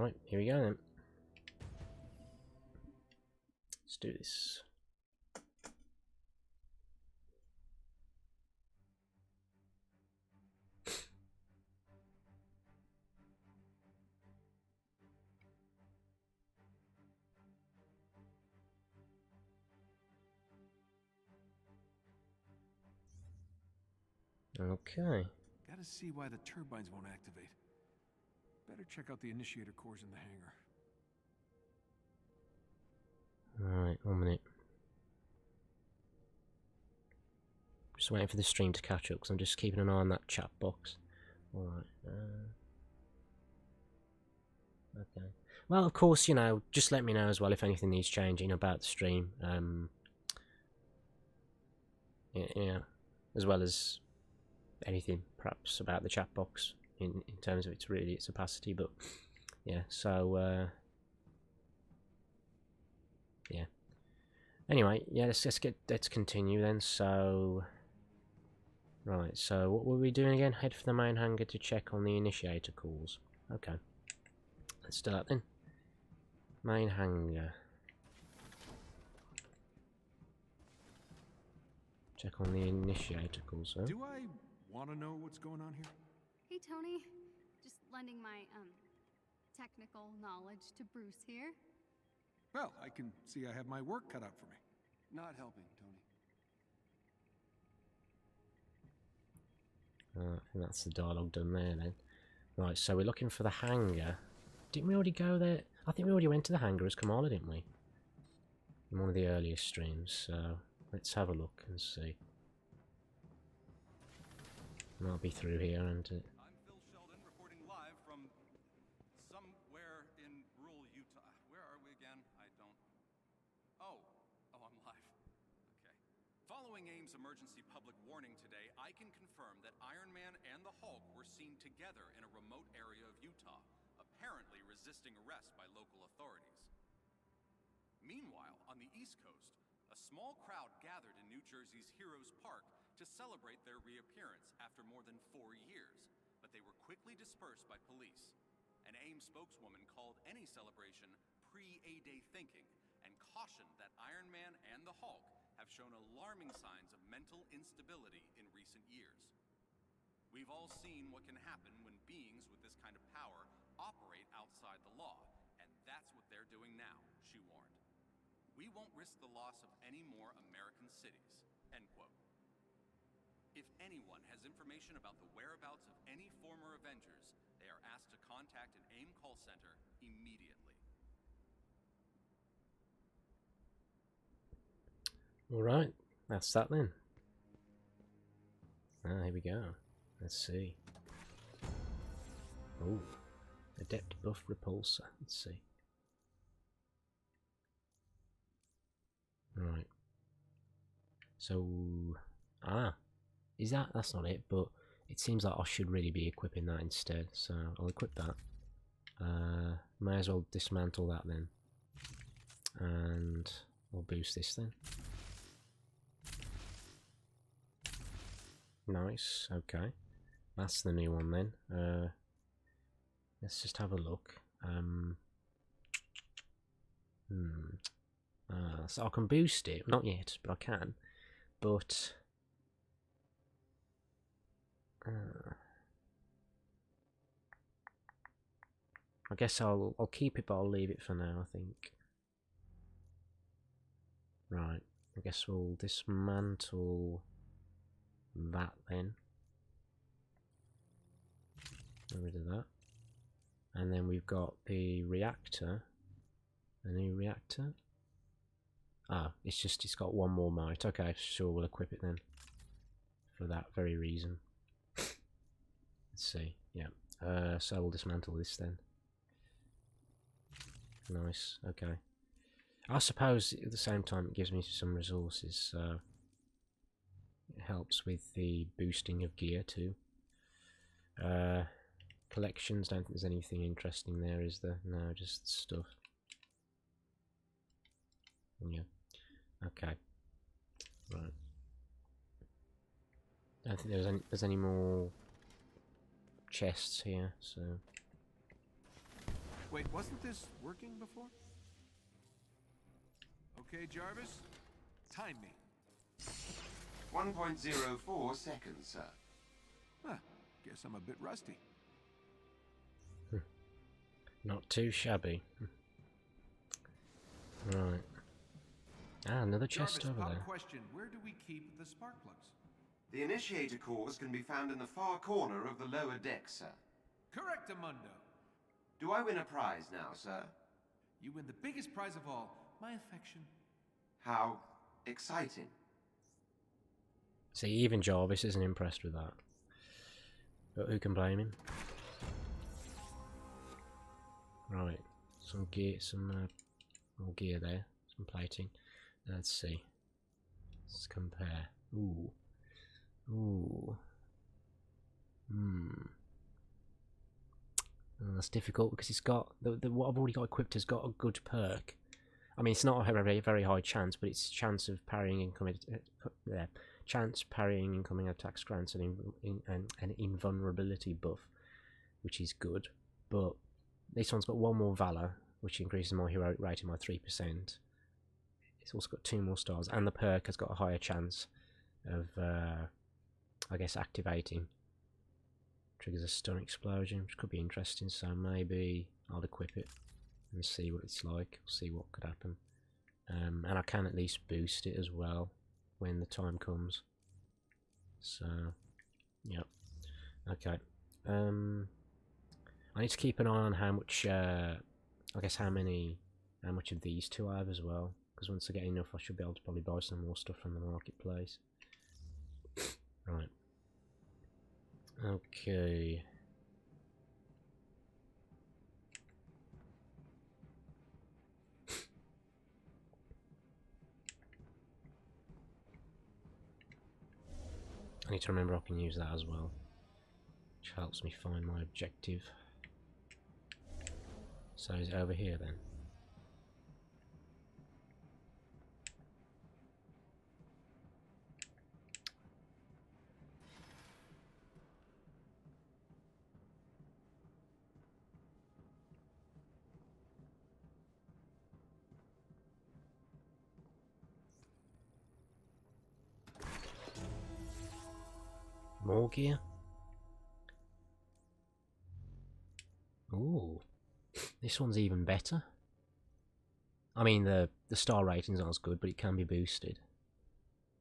Right, here we go then. Let's do this. Okay. Gotta see why the turbines won't activate. Better check out the initiator cores in the hangar. Alright, 1 minute. Just waiting for the stream to catch up because I'm just keeping an eye on that chat box. Alright. Okay. Well, of course, you know, just let me know as well if anything needs changing about the stream. Yeah, as well as anything perhaps about the chat box in terms of its opacity, but yeah, so yeah. Anyway, yeah, let's continue then. So right, so what were we doing again? Head for the main hangar to check on the initiator calls. Okay, let's do that then. Main hangar. Check on the initiator calls. Huh? Do I want to know what's going on here? Hey, Tony. Just lending my, technical knowledge to Bruce here. Well, I can see I have my work cut out for me. Not helping, Tony. I think that's the dialogue done there then. Right, so we're looking for the hangar. Didn't we already go there? I think we already went to the hangar as Kamala, didn't we? In one of the earlier streams, so let's have a look and see. And I'll be through here and... I'm Phil Sheldon reporting live from somewhere in rural Utah. Where are we again? I don't... Oh, I'm live. Okay. Following AIM's emergency public warning today, I can confirm that Iron Man and the Hulk were seen together in a remote area of Utah, apparently resisting arrest by local authorities. Meanwhile, on the East Coast, a small crowd gathered in New Jersey's Heroes Park to celebrate their reappearance after more than 4 years, but they were quickly dispersed by police. An AIM spokeswoman called any celebration pre-A-Day thinking and cautioned that Iron Man and the Hulk have shown alarming signs of mental instability in recent years. We've all seen what can happen when beings with this kind of power operate outside the law, and that's what they're doing now, she warned. We won't risk the loss of any more American cities, end quote. If anyone has information about the whereabouts of any former Avengers, they are asked to contact an AIM call center immediately. Alright, that's that then. Ah, here we go. Let's see. Oh, Adept Buff Repulsor. Let's see. Right. So, is that's not it, but it seems like I should really be equipping that instead, so I'll equip that. May as well dismantle that then. And I'll boost this then. Nice, okay. That's the new one then. Let's just have a look. So I can boost it, not yet, but I can. But I guess I'll keep it, but I'll leave it for now, I think. Right, I guess we'll dismantle that then. Get rid of that. And then we've got the reactor. A new reactor. Ah, it's got one more might. Okay, sure, we'll equip it then. For that very reason. Let's see, yeah. So we'll dismantle this then. Nice, okay. I suppose at the same time it gives me some resources, so it helps with the boosting of gear too. Collections, don't think there's anything interesting there, is there? No, just stuff. Yeah. Okay. Right. Don't think there's any more chests here, so Wait, wasn't this working before? Okay, Jarvis, time me. 1.04 seconds, sir. Huh, guess I'm a bit rusty. Not too shabby. Right. Ah, another chest Jarvis, over pop there. question, where do we keep the spark plugs? The initiator cores can be found in the far corner of the lower deck, sir. Correctamundo. Do I win a prize now, sir? You win the biggest prize of all, my affection. How exciting. See, even Jarvis isn't impressed with that. But who can blame him? Right, some gear, some more gear there, some plating. Let's see. Let's compare. Ooh. Ooh. That's difficult because it's got what I've already got equipped has got a good perk. I mean, it's not a very high chance, but it's chance of parrying incoming incoming attacks grants an invulnerability buff, which is good. But this one's got one more valor, which increases my heroic rating by 3%. It's also got 2 more stars, and the perk has got a higher chance of, I guess, activating. Triggers a stun explosion, which could be interesting, so maybe I'll equip it and see what it's like, see what could happen. And I can at least boost it as well when the time comes. So, yep. Okay. I need to keep an eye on how much, I guess how much of these two I have as well, because once I get enough I should be able to probably buy some more stuff from the marketplace. Right. Okay. I need to remember I can use that as well, which helps me find my objective. So is it over here then? More gear? Ooh, this one's even better. I mean, the star ratings aren't as good, but it can be boosted.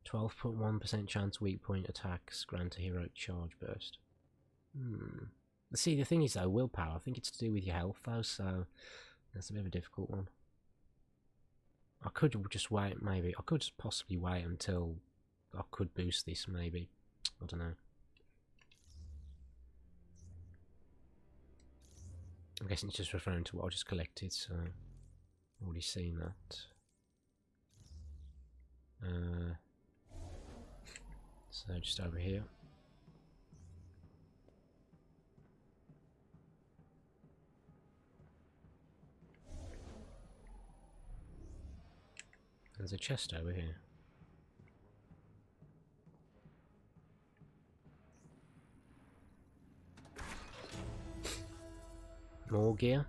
12.1% chance weak point attacks grant a heroic charge burst. See, the thing is though, willpower, I think it's to do with your health though, so that's a bit of a difficult one. I could just wait, maybe. I could possibly wait until I could boost this, maybe. I don't know. I'm guessing it's just referring to what I just collected, so I've already seen that. So just over here. There's a chest over here. More gear.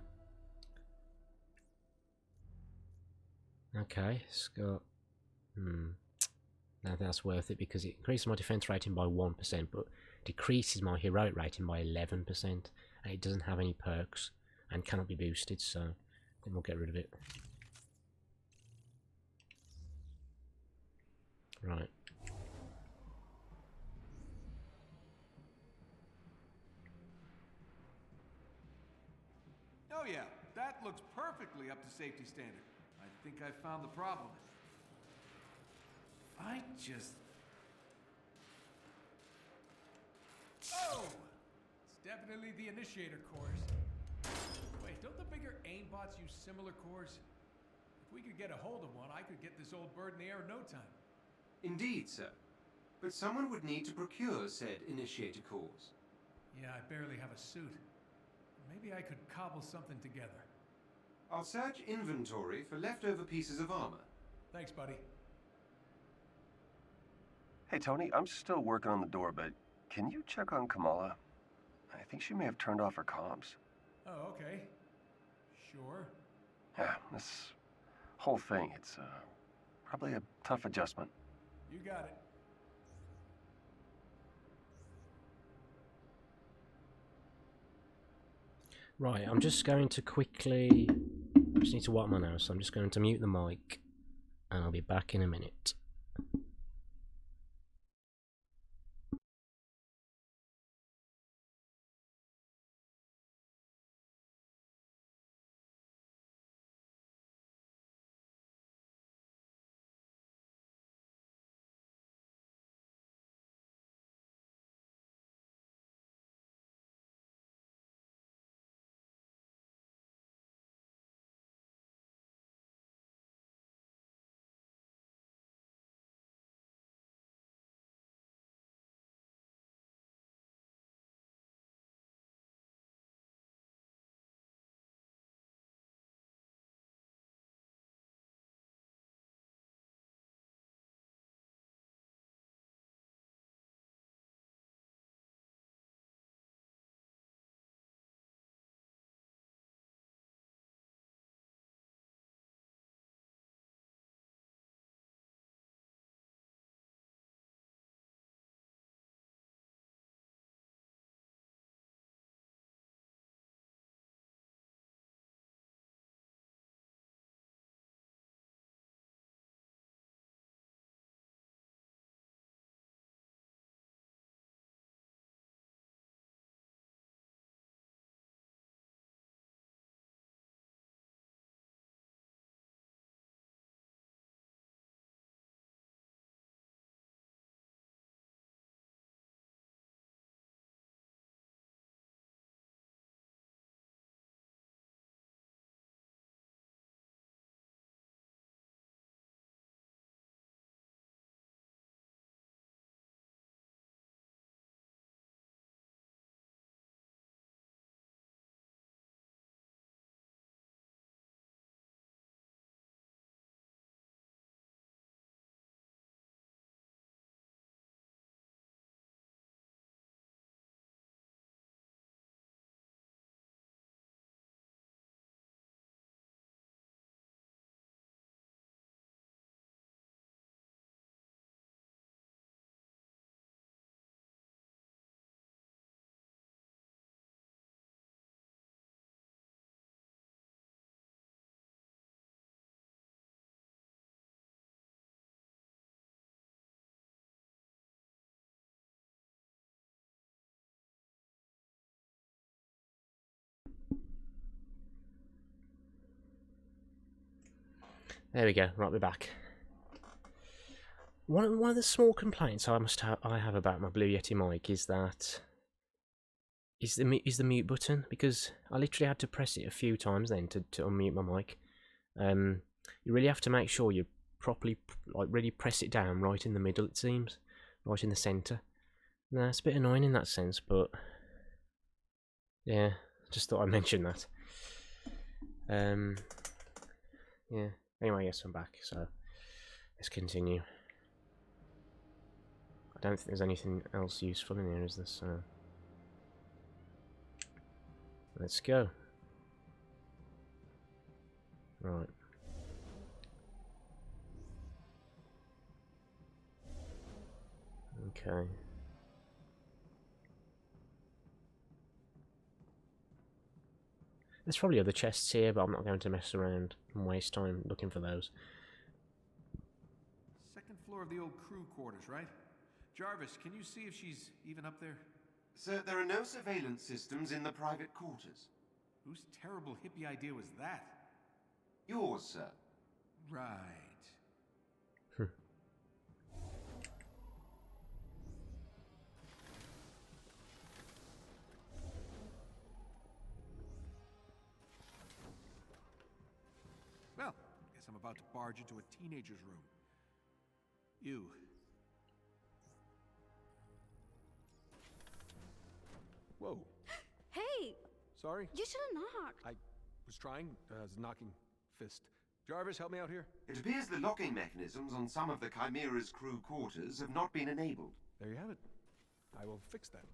Okay, it's got... Now that's worth it because it increases my defense rating by 1%, but decreases my heroic rating by 11%, and it doesn't have any perks and cannot be boosted, so I think we'll get rid of it. Right. Oh yeah, that looks perfectly up to safety standard. I think I found the problem. I just... Oh! It's definitely the initiator cores. Wait, don't the bigger aimbots use similar cores? If we could get a hold of one, I could get this old bird in the air in no time. Indeed, sir. But someone would need to procure said initiator cores. Yeah, I barely have a suit. Maybe I could cobble something together. I'll search inventory for leftover pieces of armor. Thanks, buddy. Hey, Tony, I'm still working on the door, but can you check on Kamala? I think she may have turned off her comms. Oh, okay. Sure. Yeah, this whole thing, it's probably a tough adjustment. You got it. Right, I'm just going to quickly... I just need to wipe my nose, so I'm just going to mute the mic, and I'll be back in a minute. There we go. Right, we're back. One of the small complaints I have about my Blue Yeti mic is the mute button, because I literally had to press it a few times then to unmute my mic. You really have to make sure you properly, like, really press it down right in the middle, it seems, right in the centre. Now, it's a bit annoying in that sense, but yeah, just thought I'd mention that. Yeah. Anyway, yes, I'm back, so let's continue. I don't think there's anything else useful in here, is there? So let's go. Right. Okay. There's probably other chests here, but I'm not going to mess around and waste time looking for those. Second floor of the old crew quarters, right? Jarvis, can you see if she's even up there? Sir, there are no surveillance systems in the private quarters. Whose terrible hippie idea was that? Yours, sir. Right. Well, guess I'm about to barge into a teenager's room. You. Whoa. Hey! Sorry? You should have knocked. I was trying, knocking fist. Jarvis, help me out here. It appears the locking mechanisms on some of the Chimera's crew quarters have not been enabled. There you have it. I will fix that.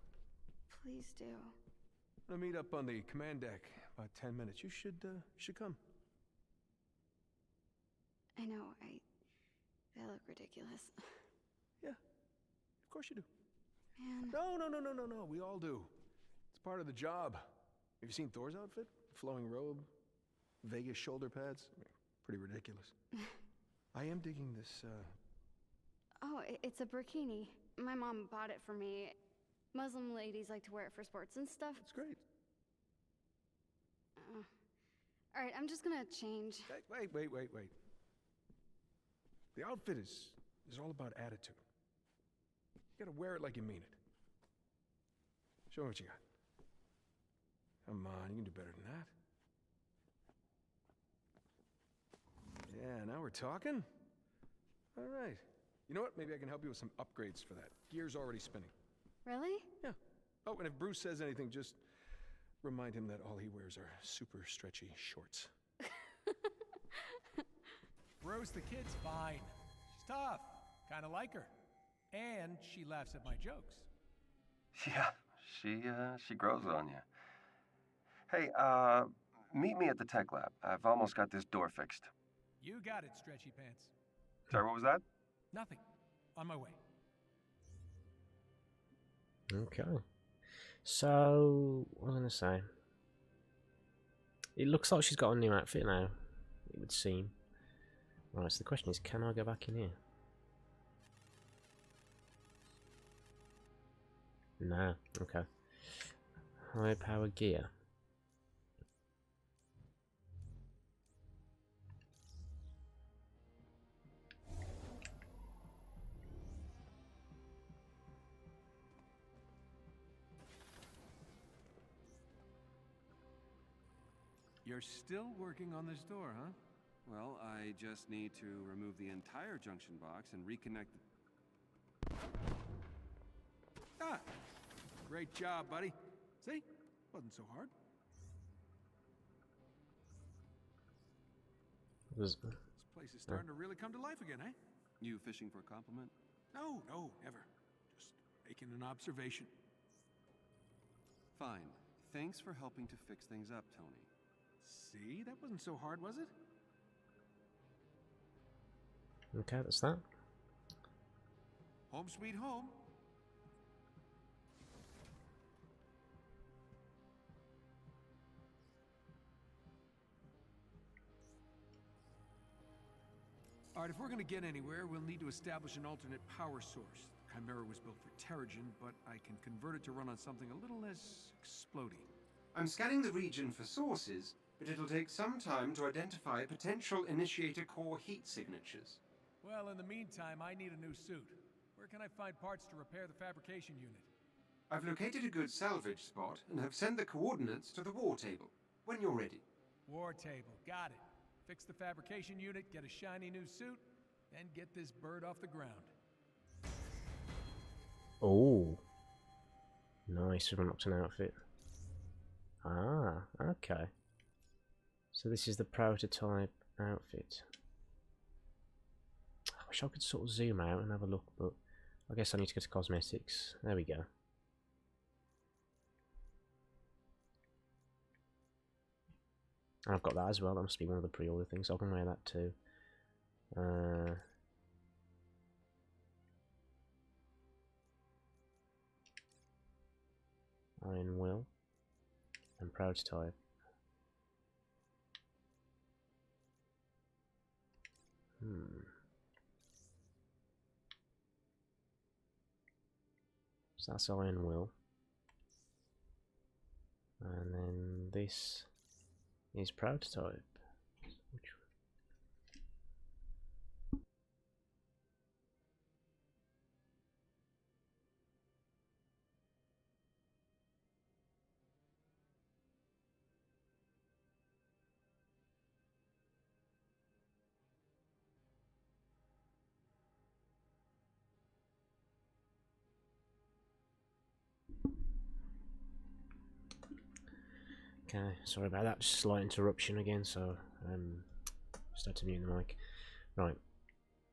Please do. I'm gonna meet up on the command deck. About 10 minutes. You should come. I know, I look ridiculous. Yeah, of course you do. Man. No. We all do. It's part of the job. Have you seen Thor's outfit? Flowing robe, Vegas shoulder pads. I mean, pretty ridiculous. I am digging this. Oh, it's a burkini. My mom bought it for me. Muslim ladies like to wear it for sports and stuff. It's great. All right, I'm just gonna change. Wait. The outfit is all about attitude. You gotta wear it like you mean it. Show me what you got. Come on, you can do better than that. Yeah, now we're talking. All right. You know what? Maybe I can help you with some upgrades for that. Gear's already spinning. Really? Yeah. Oh, and if Bruce says anything, just remind him that all he wears are super stretchy shorts. Rose the kid's fine. She's tough. Kind of like her. And she laughs at my jokes. Yeah, she grows on you. Hey, meet me at the tech lab. I've almost got this door fixed. You got it, Stretchy Pants. Sorry, what was that? Nothing. On my way. Okay. So, what was I going to say? It looks like she's got a new outfit now, it would seem. Right, so the question is, can I go back in here? No. Okay. High power gear. You're still working on this door, huh? Well, I just need to remove the entire junction box and reconnect the... Ah! Great job, buddy. See? Wasn't so hard. This place is starting to really come to life again, eh? You fishing for a compliment? No, never. Just making an observation. Fine. Thanks for helping to fix things up, Tony. See? That wasn't so hard, was it? Okay, that's that. Home sweet home. Alright, if we're gonna get anywhere, we'll need to establish an alternate power source. The Chimera was built for Terrigen, but I can convert it to run on something a little less explodey. I'm scanning the region for sources, but it'll take some time to identify potential initiator core heat signatures. Well, in the meantime, I need a new suit. Where can I find parts to repair the fabrication unit? I've located a good salvage spot and have sent the coordinates to the war table. When you're ready. War table, got it. Fix the fabrication unit, get a shiny new suit, then get this bird off the ground. Oh. Nice, we've unlocked an outfit. Ah, okay. So this is the prototype outfit. I wish I could sort of zoom out and have a look, but I guess I need to go to cosmetics. There we go. And I've got that as well. That must be one of the pre-order things. So I can wear that too. Iron Will and prototype. So that's Iron Will. And then this is prototype. Okay, sorry about that, just a slight interruption again, so just had to mute the mic. Right,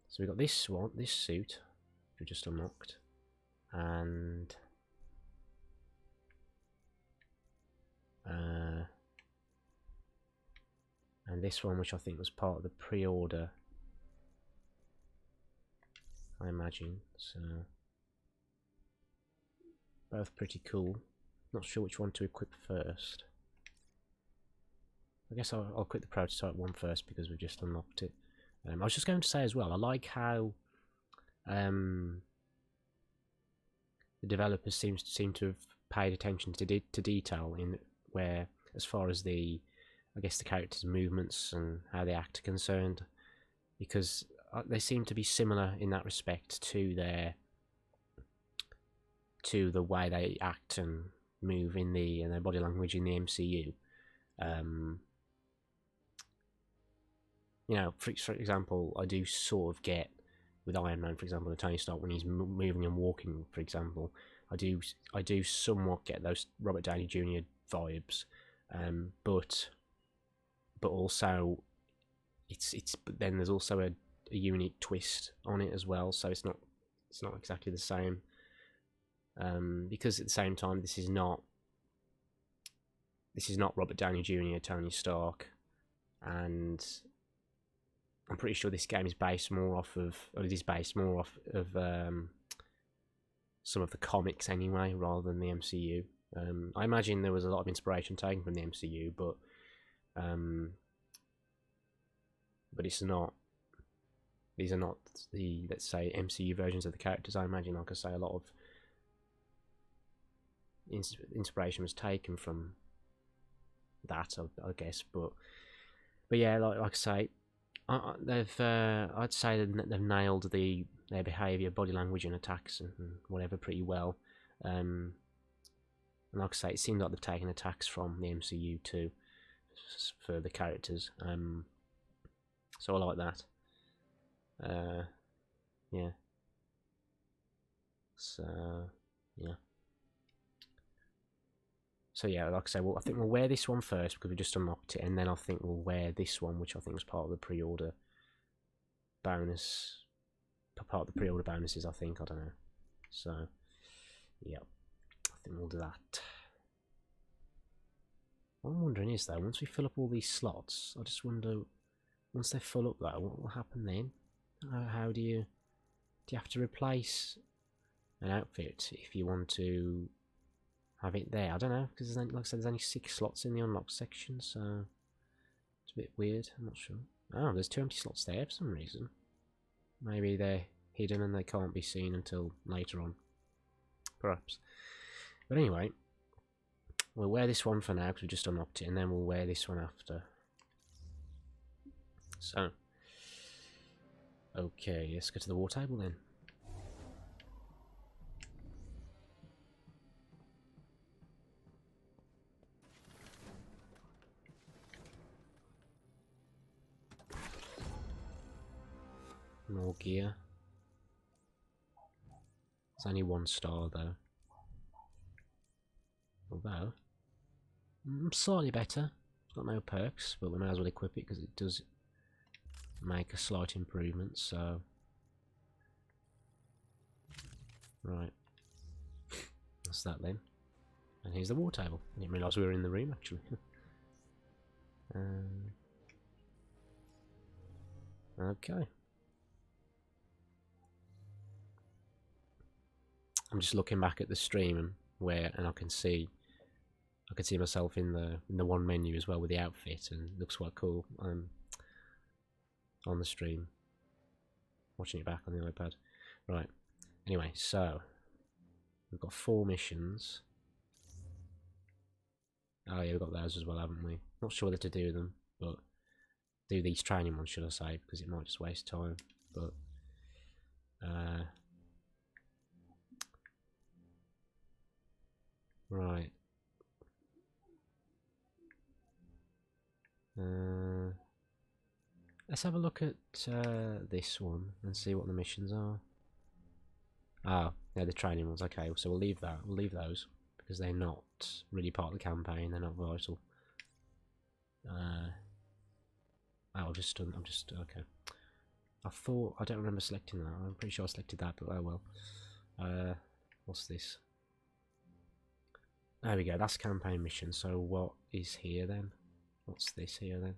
so we got this one, this suit, which we just unlocked, and this one, which I think was part of the pre-order, I imagine. So both pretty cool. Not sure which one to equip first. I guess I'll equip the prototype one first because we've just unlocked it. I was just going to say as well, I like how the developers seem to have paid attention to detail in where, as far as the, I guess, the characters' movements and how they act are concerned, because they seem to be similar in that respect to the way they act and move in their body language in the MCU. You know, for example, I do sort of get with Iron Man, for example, and Tony Stark when he's moving and walking, for example, I do somewhat get those Robert Downey Jr. vibes, but also but then there's also a unique twist on it as well, so it's not exactly the same, because at the same time this is not Robert Downey Jr. Tony Stark, and I'm pretty sure this game is based more off of some of the comics anyway, rather than the MCU. I imagine there was a lot of inspiration taken from the MCU, but it's not. These are not the, let's say, MCU versions of the characters. I imagine, like I say, a lot of inspiration was taken from that, I guess. But yeah, like I say, I'd say they've nailed their behaviour, body language, and attacks and whatever pretty well. And like I say, it seems like they've taken attacks from the MCU too for the characters. So I like that. Yeah. So yeah. So yeah, like I say, I think we'll wear this one first because we just unlocked it, and then I think we'll wear this one, which I think was part of the pre-order bonus. Part of the pre-order bonuses, I think. I don't know. So yeah, I think we'll do that. What I'm wondering is though, once we fill up all these slots, I just wonder, once they fill up though, what will happen then? How do you have to replace an outfit if you want to have it there? I don't know, because like I said, there's only 6 slots in the unlocked section, so it's a bit weird. I'm not sure. Oh, there's 2 empty slots there for some reason. Maybe they're hidden and they can't be seen until later on, perhaps. But anyway, we'll wear this one for now because we just unlocked it, and then we'll wear this one after. So okay, let's go to the war table then. More gear. It's only 1 star though. Although, slightly better. It's got no perks, but we may as well equip it because it does make a slight improvement, so right, that's that then. And here's the war table. I didn't realise we were in the room actually. Okay, I'm just looking back at the stream and I can see myself in the one menu as well with the outfit, and it looks quite cool. On the stream, watching it back on the iPad. Right, anyway, so we've got 4 missions. Oh yeah, we've got those as well, haven't we? Not sure whether to do them, but do these training ones, should I say, because it might just waste time. But right, let's have a look at this one and see what the missions are. Ah, they're the training ones. Okay, so we'll leave that. We'll leave those because they're not really part of the campaign. They're not vital. I'm just okay. I don't remember selecting that. I'm pretty sure I selected that, but oh well. What's this? There we go. That's campaign mission. So what is here then? What's this here then?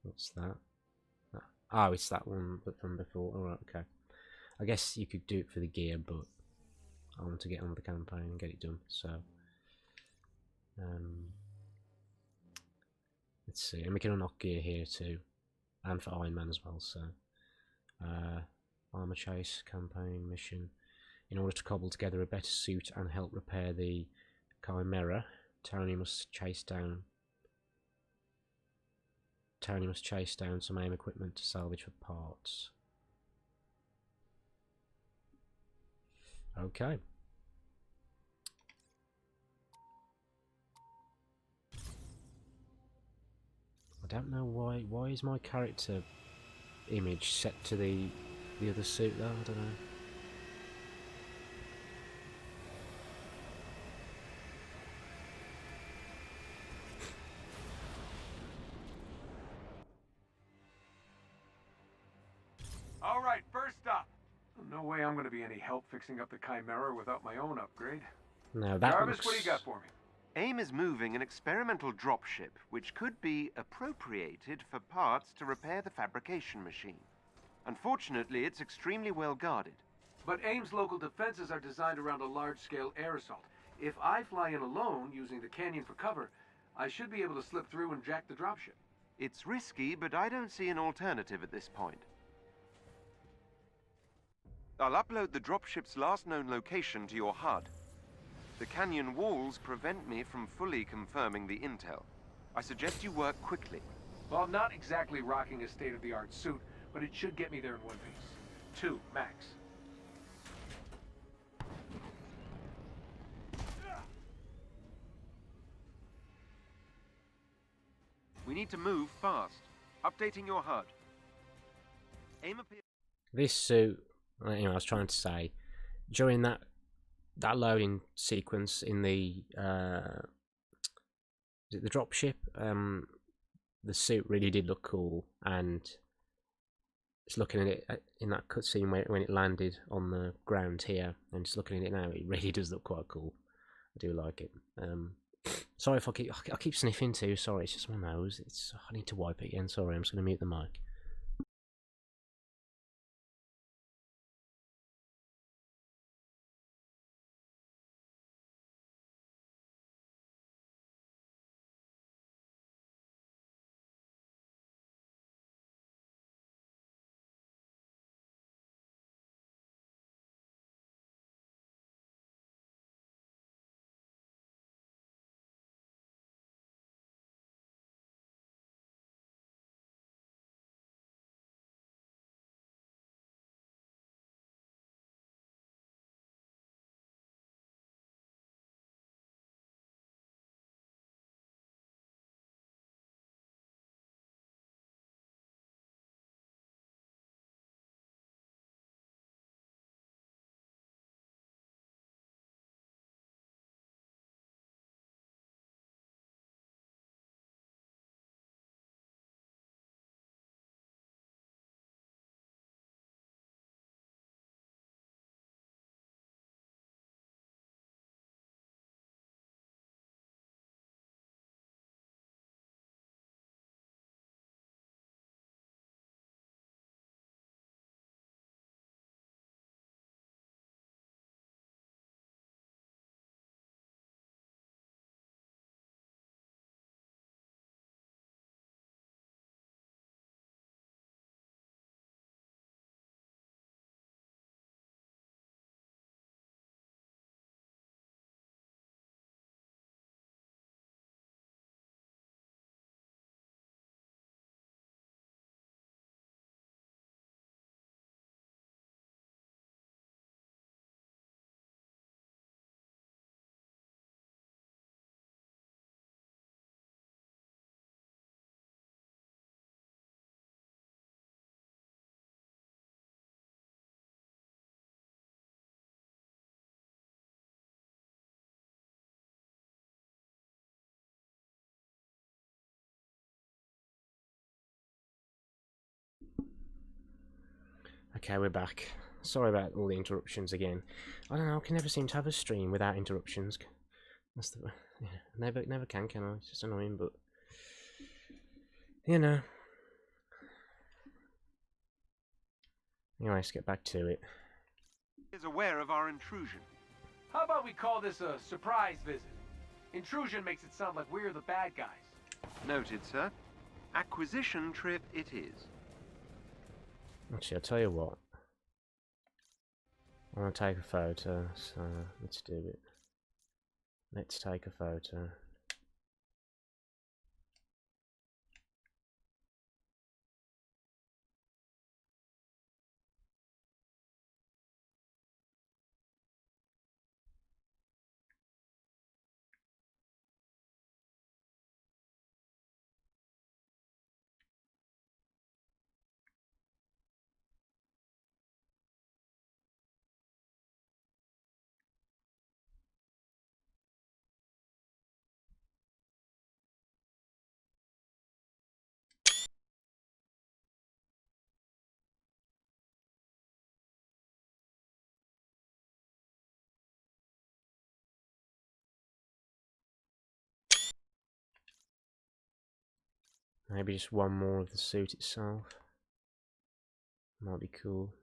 What's that? Oh, it's that one but from before. Alright, okay. I guess you could do it for the gear, but I want to get on with the campaign and get it done, so let's see, and we can unlock gear here too, and for Iron Man as well, so armor chase, campaign, mission. In order to cobble together a better suit and help repair the Chimera, Tony must chase down some AIM equipment to salvage for parts. Okay. I don't know why is my character image set to the other suit though, I don't know. All right, first up. No way I'm going to be any help fixing up the Chimera without my own upgrade. No, that Jarvis, looks... what do you got for me? AIM is moving an experimental dropship which could be appropriated for parts to repair the fabrication machine. Unfortunately, it's extremely well guarded. But AIM's local defenses are designed around a large-scale air assault. If I fly in alone, using the canyon for cover, I should be able to slip through and jack the dropship. It's risky, but I don't see an alternative at this point. I'll upload the dropship's last known location to your HUD. The canyon walls prevent me from fully confirming the intel. I suggest you work quickly. Well, I'm not exactly rocking a state-of-the-art suit, but it should get me there in one piece. 2, max. We need to move fast. Updating your HUD. AIM appears... This suit, anyway, I was trying to say, during that loading sequence in the is it the dropship, the suit really did look cool, and just looking at it in that cutscene when it landed on the ground here, and just looking at it now, it really does look quite cool. I do like it. Sorry if I keep sniffing too. Sorry, it's just my nose. I need to wipe it again. Sorry, I'm just going to mute the mic. Okay, we're back. Sorry about all the interruptions again. I don't know, I can never seem to have a stream without interruptions. That's the... Yeah, never can I? It's just annoying, but... You know. Anyway, let's get back to it. Is aware of our intrusion. How about we call this a surprise visit? Intrusion makes it sound like we're the bad guys. Noted, sir. Acquisition trip it is. Actually, I'll tell you what. I want to take a photo, so let's do it. Let's take a photo. Maybe just one more of the suit itself. Might be cool.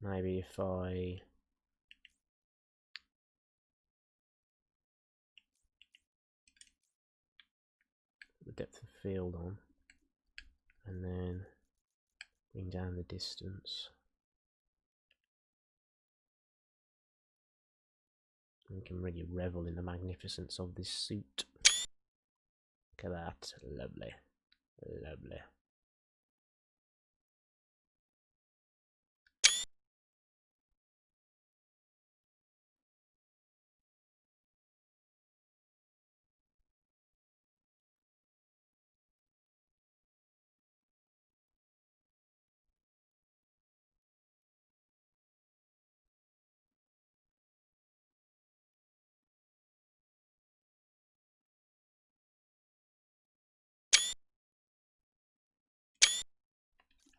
Maybe if I put the depth of field on and then bring down the distance. We can really revel in the magnificence of this suit. Look at that. Lovely. Lovely.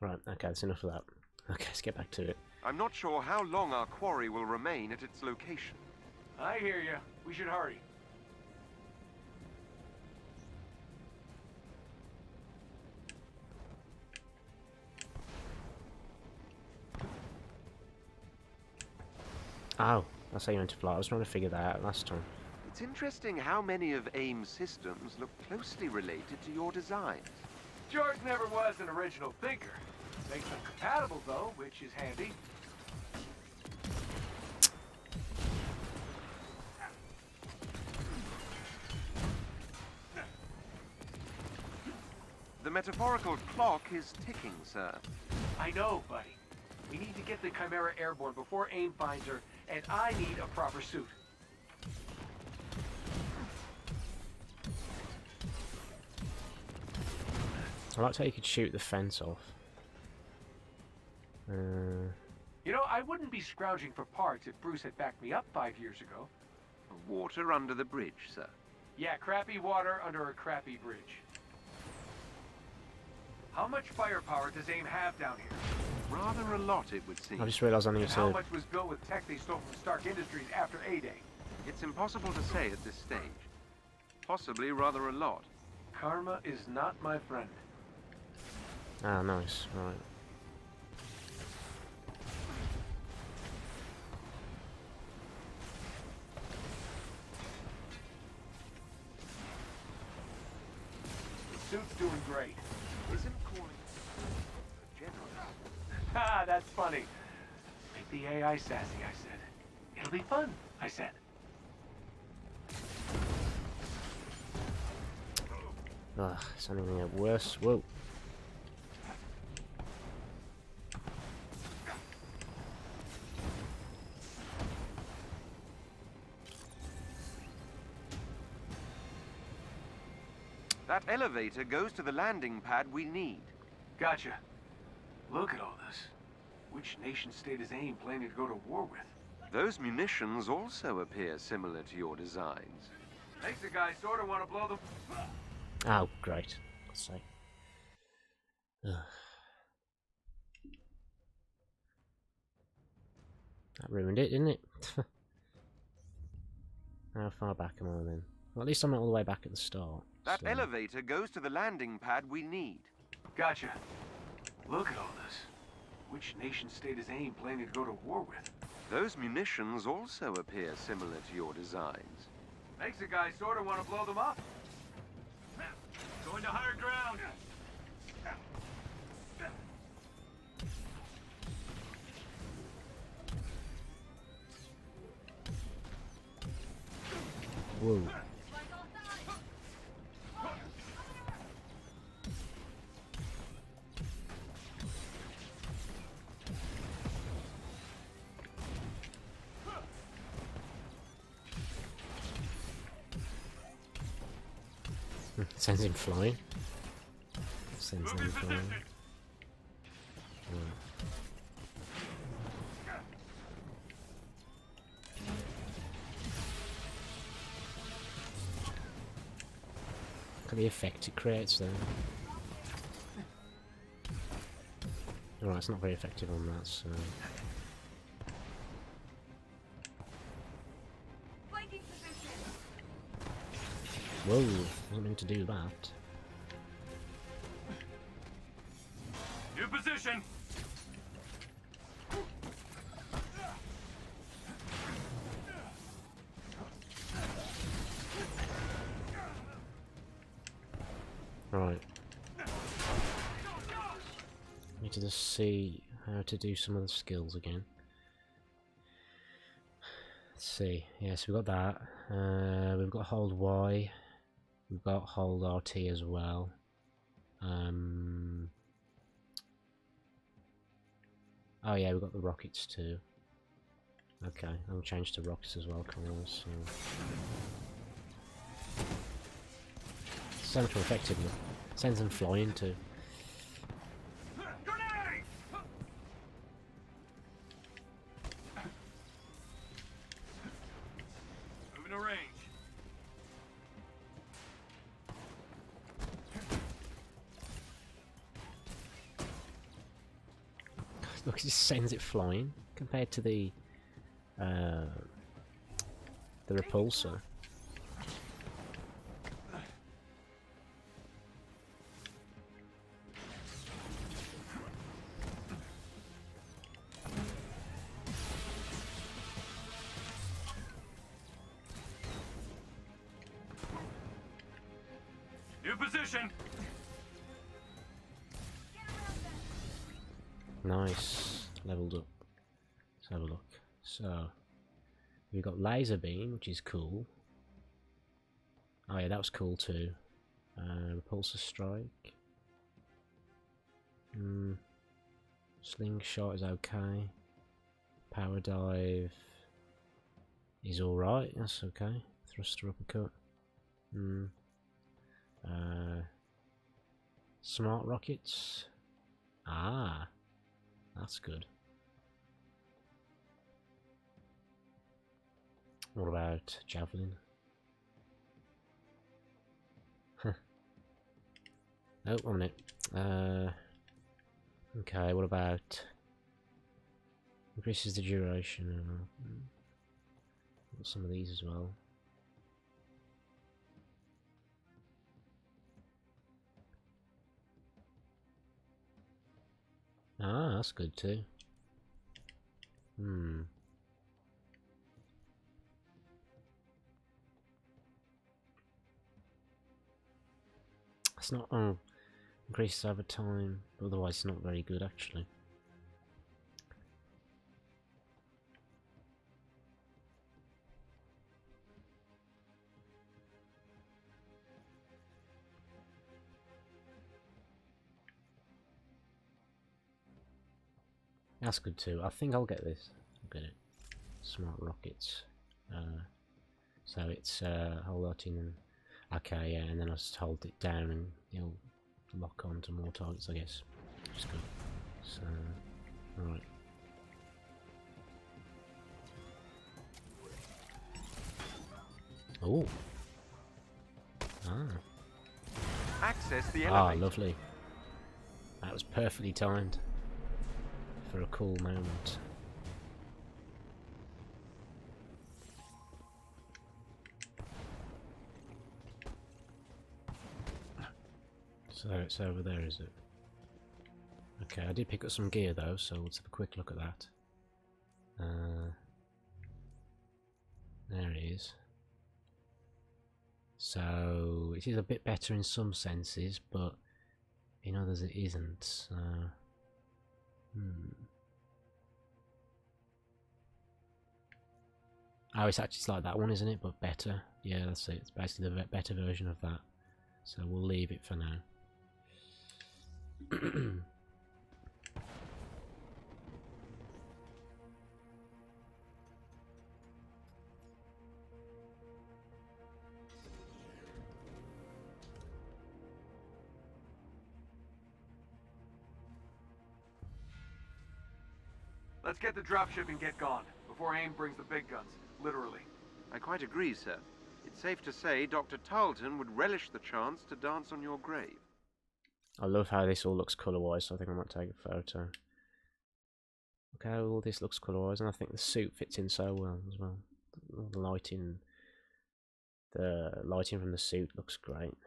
Right, okay, that's enough of that. Okay, let's get back to it. I'm not sure how long our quarry will remain at its location. I hear you. We should hurry. Oh, that's how you meant to fly. I was trying to figure that out last time. It's interesting how many of AIM's systems look closely related to your designs. George never was an original thinker. Makes them compatible, though, which is handy. The metaphorical clock is ticking, sir. I know, buddy. We need to get the Chimera airborne before AIM finds her, and I need a proper suit. I like how you could shoot the fence off. You know, I wouldn't be scrounging for parts if Bruce had backed me up 5 years ago. Water under the bridge, sir. Yeah, crappy water under a crappy bridge. How much firepower does AIM have down here? Rather a lot, it would seem. I just realised I need And how to... much was built with tech they stole from Stark Industries after A-Day? It's impossible to say at this stage. Possibly rather a lot. Karma is not my friend. Ah, nice. Right. The suit's doing great. Isn't calling a general. Ha, that's funny. Make the AI sassy, I said. It'll be fun, I said. Ugh, it's only gonna get worse. Whoa. That elevator goes to the landing pad we need. Gotcha. Look at all this. Which nation-state is AIM planning to go to war with? Those munitions also appear similar to your designs. Makes the guy sort of want to blow the... Oh, great. Let's see. Ugh. That ruined it, didn't it? How far back am I then? Well, at least I'm not all the way back at the start. That so- elevator goes to the landing pad we need. Gotcha. Look at all this. Which nation-state is AIM planning to go to war with? Those munitions also appear similar to your designs. Makes a guy sort of want to blow them up. Going to higher ground. Whoa. Sends him flying. Sends him flying. Right. Look at the effect it creates there. Alright, it's not very effective on that, so... Whoa, wasn't meant to do that. New position. Right. Need to just see how to do some of the skills again. Let's see. Yes, we've got that. We've got hold Y. We've got hold RT as well. Oh yeah, we've got the rockets too. Okay, I'll change to rockets as well, can I? So much more effective. Sends them flying too. Moving to range. Look, it just sends it flying compared to the repulsor. New position. Nice, leveled up. Let's have a look. So we've got laser beam, which is cool. Oh yeah, that was cool too. Repulsor strike. Slingshot is okay. Power dive is alright. That's okay. Thruster uppercut. Smart rockets. Ah. That's good. What about javelin? Oh, 1 minute. Okay, what about increases the duration? Got some of these as well. Ah, that's good too. It's not increases over time, but otherwise it's not very good actually. That's good too. I think I'll get this. I'll get it. Smart rockets. So it's hold that in and okay, yeah, and then I just hold it down and you'll lock on to more targets, I guess. Which is good. So, alright. Oh. Ah. Access the elevator. Ah, lovely. That was perfectly timed for a cool moment. So it's over there, is it? Okay, I did pick up some gear though, so let's have a quick look at that. There it is. So it is a bit better in some senses, but in others it isn't. So, Oh, it's actually like that one, isn't it? But better. Yeah, that's it. It's basically the better version of that. So we'll leave it for now. Let's get the dropship and get gone, before AIM brings the big guns, literally. I quite agree, sir. It's safe to say Dr. Tarleton would relish the chance to dance on your grave. I love how this all looks colour-wise, so I think I might take a photo. Okay, all this looks colour-wise, and I think the suit fits in so well as well. The lighting from the suit looks great.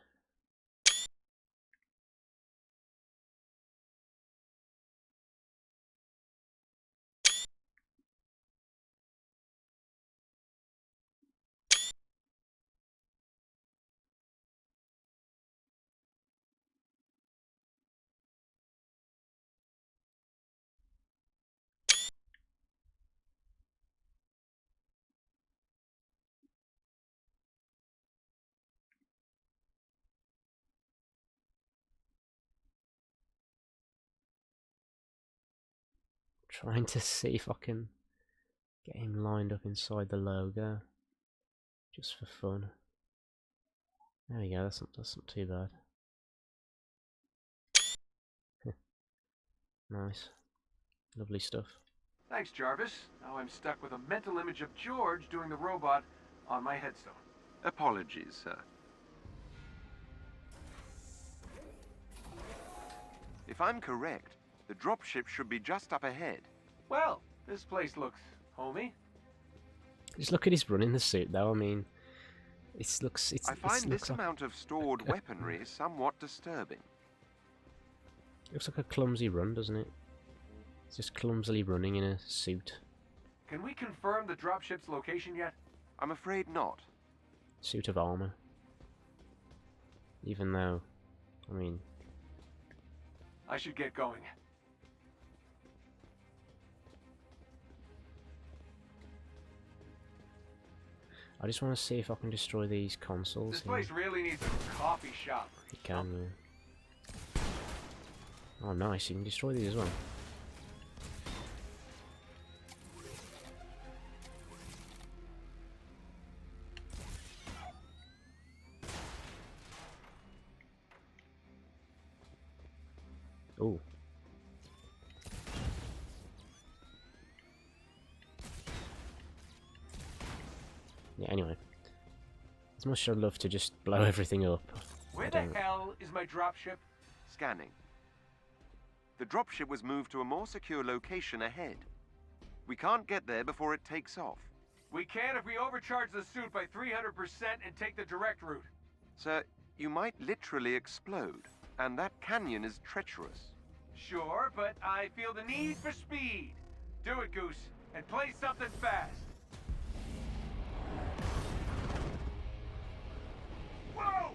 Trying to see if I can get him lined up inside the logo, just for fun. There we go, that's not too bad. Nice. Lovely stuff. Thanks, Jarvis. Now I'm stuck with a mental image of George doing the robot on my headstone. Apologies, sir. If I'm correct, the dropship should be just up ahead. Well, this place looks homey. Just look at his run in the suit, though. I mean, I find this amount of stored weaponry somewhat disturbing. Looks like a clumsy run, doesn't it? It's just clumsily running in a suit. Can we confirm the dropship's location yet? I'm afraid not. Suit of armor. Even though, I mean, I should get going. I just want to see if I can destroy these consoles. This place really needs a coffee shop. You can, yeah. Oh, nice. You can destroy these as well. Ooh. Yeah, anyway. As much as I'd love to just blow everything up. Where the hell is my dropship? Scanning. The dropship was moved to a more secure location ahead. We can't get there before it takes off. We can if we overcharge the suit by 300% and take the direct route. Sir, you might literally explode, and that canyon is treacherous. Sure, but I feel the need for speed. Do it, Goose, and play something fast. Whoa!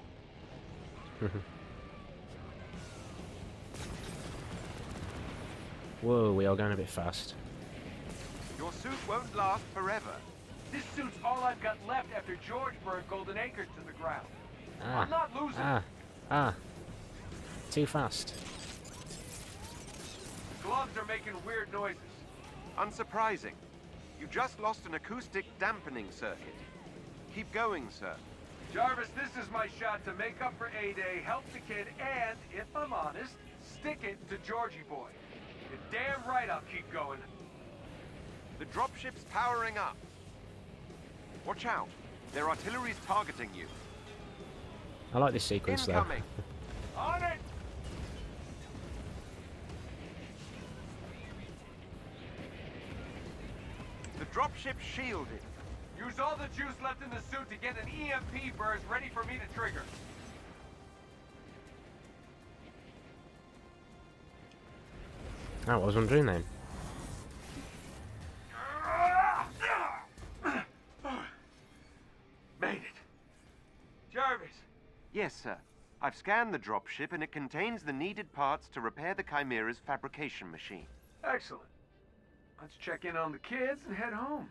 Whoa, we are going a bit fast. Your suit won't last forever. This suit's all I've got left after George burned Golden Acres to the ground. I'm not losing. Too fast. Gloves are making weird noises. Unsurprising. You just lost an acoustic dampening circuit. Keep going, sir. Jarvis, this is my shot to make up for A-Day, help the kid, and, if I'm honest, stick it to Georgie boy. You're damn right I'll keep going. The dropship's powering up. Watch out. Their artillery's targeting you. I like this sequence though. Incoming. On it! The dropship's shielded. Use all the juice left in the suit to get an EMP burst ready for me to trigger. Oh, what was I doing then? Made it. Jarvis. Yes, sir. I've scanned the dropship and it contains the needed parts to repair the Chimera's fabrication machine. Excellent. Let's check in on the kids and head home.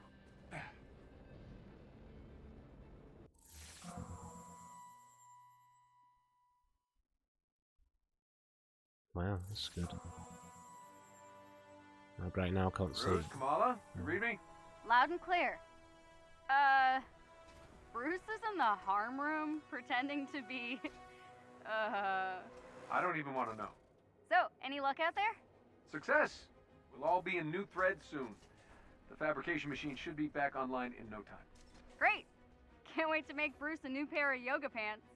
Wow, that's good. Oh, great, now I can't see. Bruce, Kamala, you read me? Loud and clear. Bruce is in the harm room pretending to be, I don't even want to know. So, any luck out there? Success. We'll all be in new threads soon. The fabrication machine should be back online in no time. Great. Can't wait to make Bruce a new pair of yoga pants.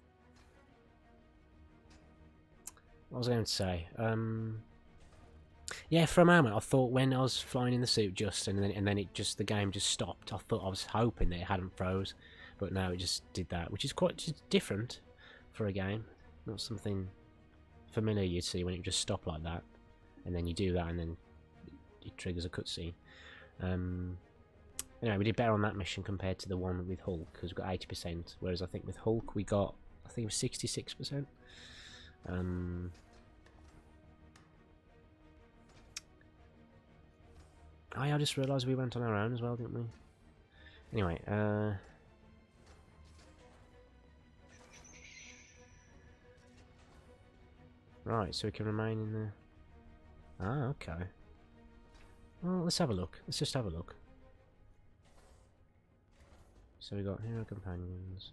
What was I going to say? Yeah, for a moment I thought when I was flying in the suit and then it just, the game just stopped. I was hoping that it hadn't froze, but no, it just did that, which is quite different for a game. Not something familiar you'd see when it just stopped like that, and then you do that and then it triggers a cutscene. Anyway, we did better on that mission compared to the one with Hulk, because we got 80%, whereas I think with Hulk we got, I think it was 66%. I just realised we went on our own as well, didn't we? Anyway, right, so we can remain in the... Ah, okay. Well, let's have a look. Let's just have a look. So we got hero companions.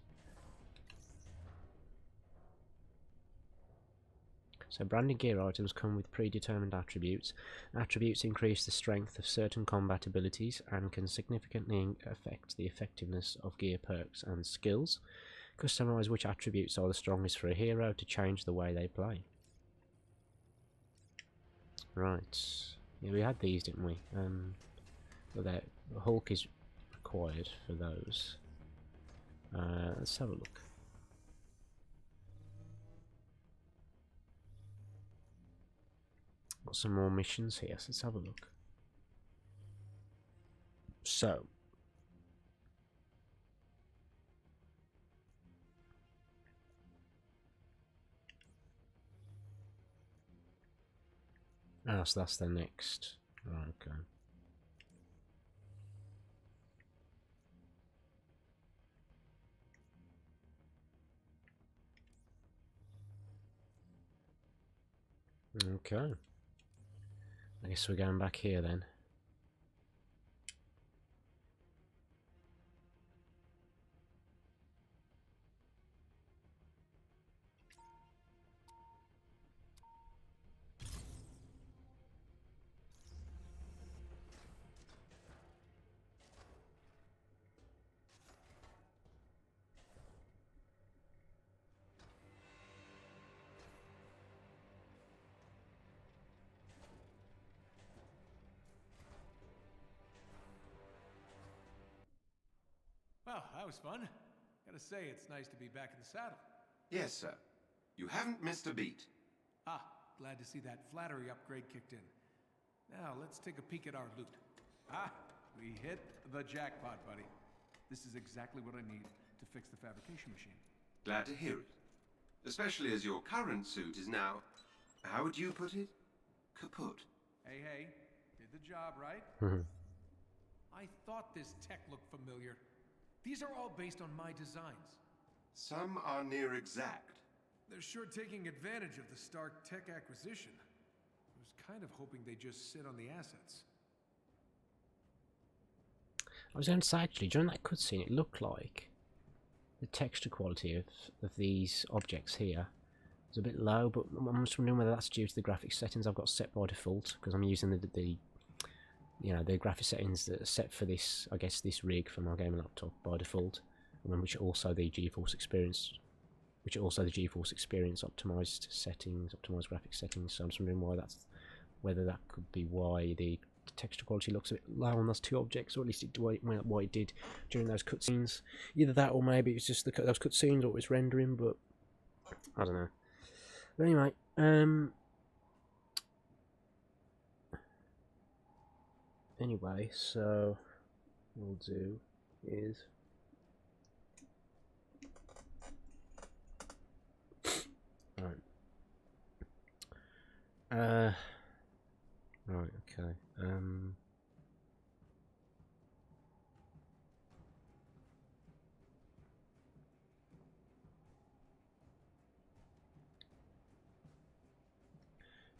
So branded gear items come with predetermined attributes. Attributes increase the strength of certain combat abilities and can significantly affect the effectiveness of gear perks and skills. Customize which attributes are the strongest for a hero to change the way they play. Right. Yeah, we had these, didn't we? But Hulk is required for those. Let's have a look. Got some more missions here, so let's have a look. So, so that's the next. Right, okay. Okay. I guess we're going back here then. Well, that was fun. Gotta say, it's nice to be back in the saddle. Yes, sir. You haven't missed a beat. Ah, glad to see that flattery upgrade kicked in. Now, let's take a peek at our loot. Ah, we hit the jackpot, buddy. This is exactly what I need to fix the fabrication machine. Glad to hear it. Especially as your current suit is now, how would you put it? Kaput. Hey, did the job, right? I thought this tech looked familiar. These are all based on my designs. Some are near exact. They're sure taking advantage of the Stark tech acquisition. I was kind of hoping they just sit on the assets. I was going to say, actually, during that cutscene, it looked like the texture quality of these objects here was a bit low, but I'm just wondering whether that's due to the graphics settings I've got set by default, because I'm using the graphic settings that are set for this, I guess, this rig for my gaming laptop by default, and which are also the GeForce Experience, optimized settings, optimized graphic settings. So I'm just wondering whether that could be why the texture quality looks a bit low on those two objects, or at least what it did during those cutscenes. Either that, or maybe it's just those cutscenes, or it's rendering, but I don't know. But anyway, Anyway, so what we'll do is right. Right, okay.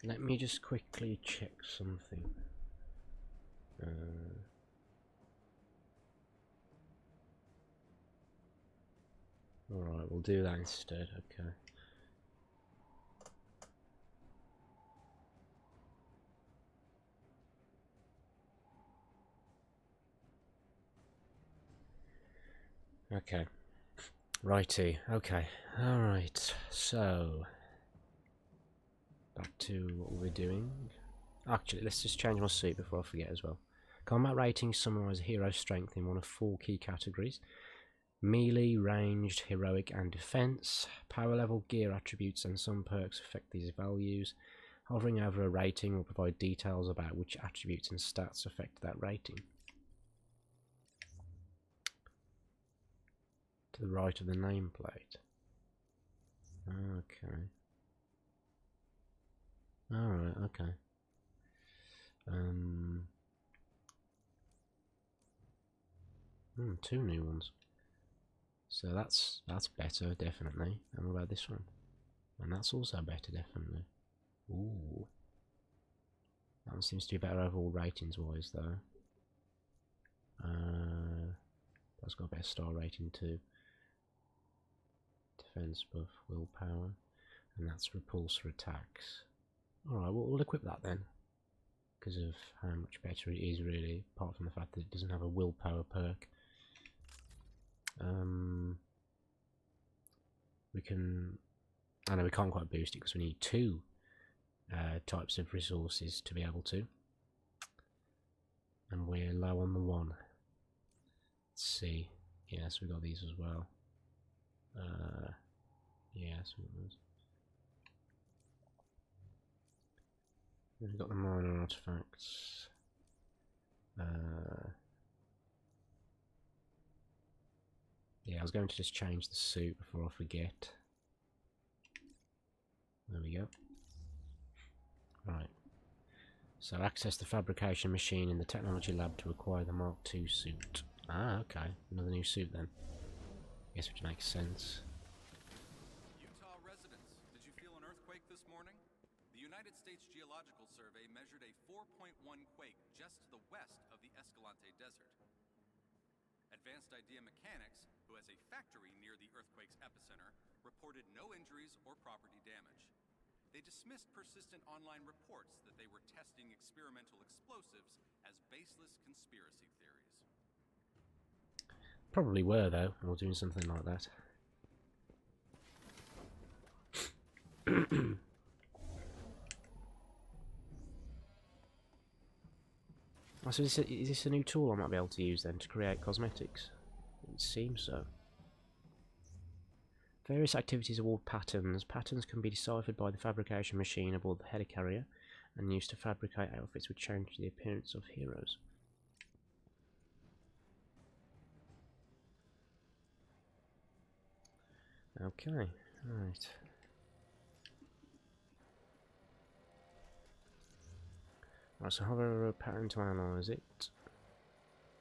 Let me just quickly check something. Alright, we'll do that instead, okay. Okay. Righty, okay. Alright, so back to what we're doing. Actually, let's just change my suit before I forget as well. Combat ratings summarise a hero's strength in one of 4 key categories: melee, ranged, heroic, and defense. Power level, gear attributes, and some perks affect these values. Hovering over a rating will provide details about which attributes and stats affect that rating. To the right of the nameplate. Okay. Alright, okay. 2 new ones. So that's better, definitely. And what about this one? And that's also better, definitely. Ooh. That one seems to be better overall ratings wise though. That's got a better star rating too. Defense buff, willpower, and that's repulsor attacks. Alright, we'll equip that then, because of how much better it is really, apart from the fact that it doesn't have a willpower perk. We can... I know we can't quite boost it because we need 2 types of resources to be able to. And we're low on the 1. Let's see. Yes, we got these as well. Yes, we got those. We've got the minor artifacts. Yeah, I was going to just change the suit before I forget. There we go. Right. So access the fabrication machine in the technology lab to acquire the Mark II suit. Ah, okay. Another new suit then. Guess which makes sense. Utah residents, did you feel an earthquake this morning? The United States Geological Survey measured a 4.1 quake just to the west of the Escalante Desert. Advanced Idea Mechanics, who has a factory near the earthquake's epicenter, reported no injuries or property damage. They dismissed persistent online reports that they were testing experimental explosives as baseless conspiracy theories. Probably were though, or doing something like that. So is this a new tool I might be able to use then to create cosmetics? It seems so. Various activities award patterns. Patterns can be deciphered by the fabrication machine aboard the helicarrier and used to fabricate outfits which change the appearance of heroes. Okay, right. Right, so hover a pattern to analyse it.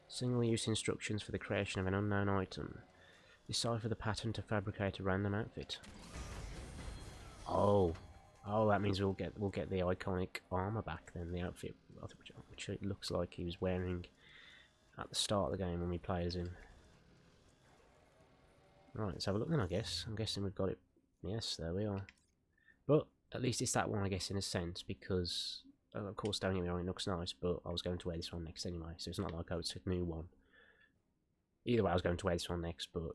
Single-use instructions for the creation of an unknown item. Decipher the pattern to fabricate a random outfit. Oh, that means we'll get the iconic armor back then. The outfit, which it looks like he was wearing at the start of the game when we played as him. Right, let's have a look then. I guess I'm guessing we've got it. Yes, there we are. But at least it's that one, I guess, in a sense, because of course, don't get me wrong, it looks nice. But I was going to wear this one next anyway, so it's not like it's a new one. Either way, I was going to wear this one next, but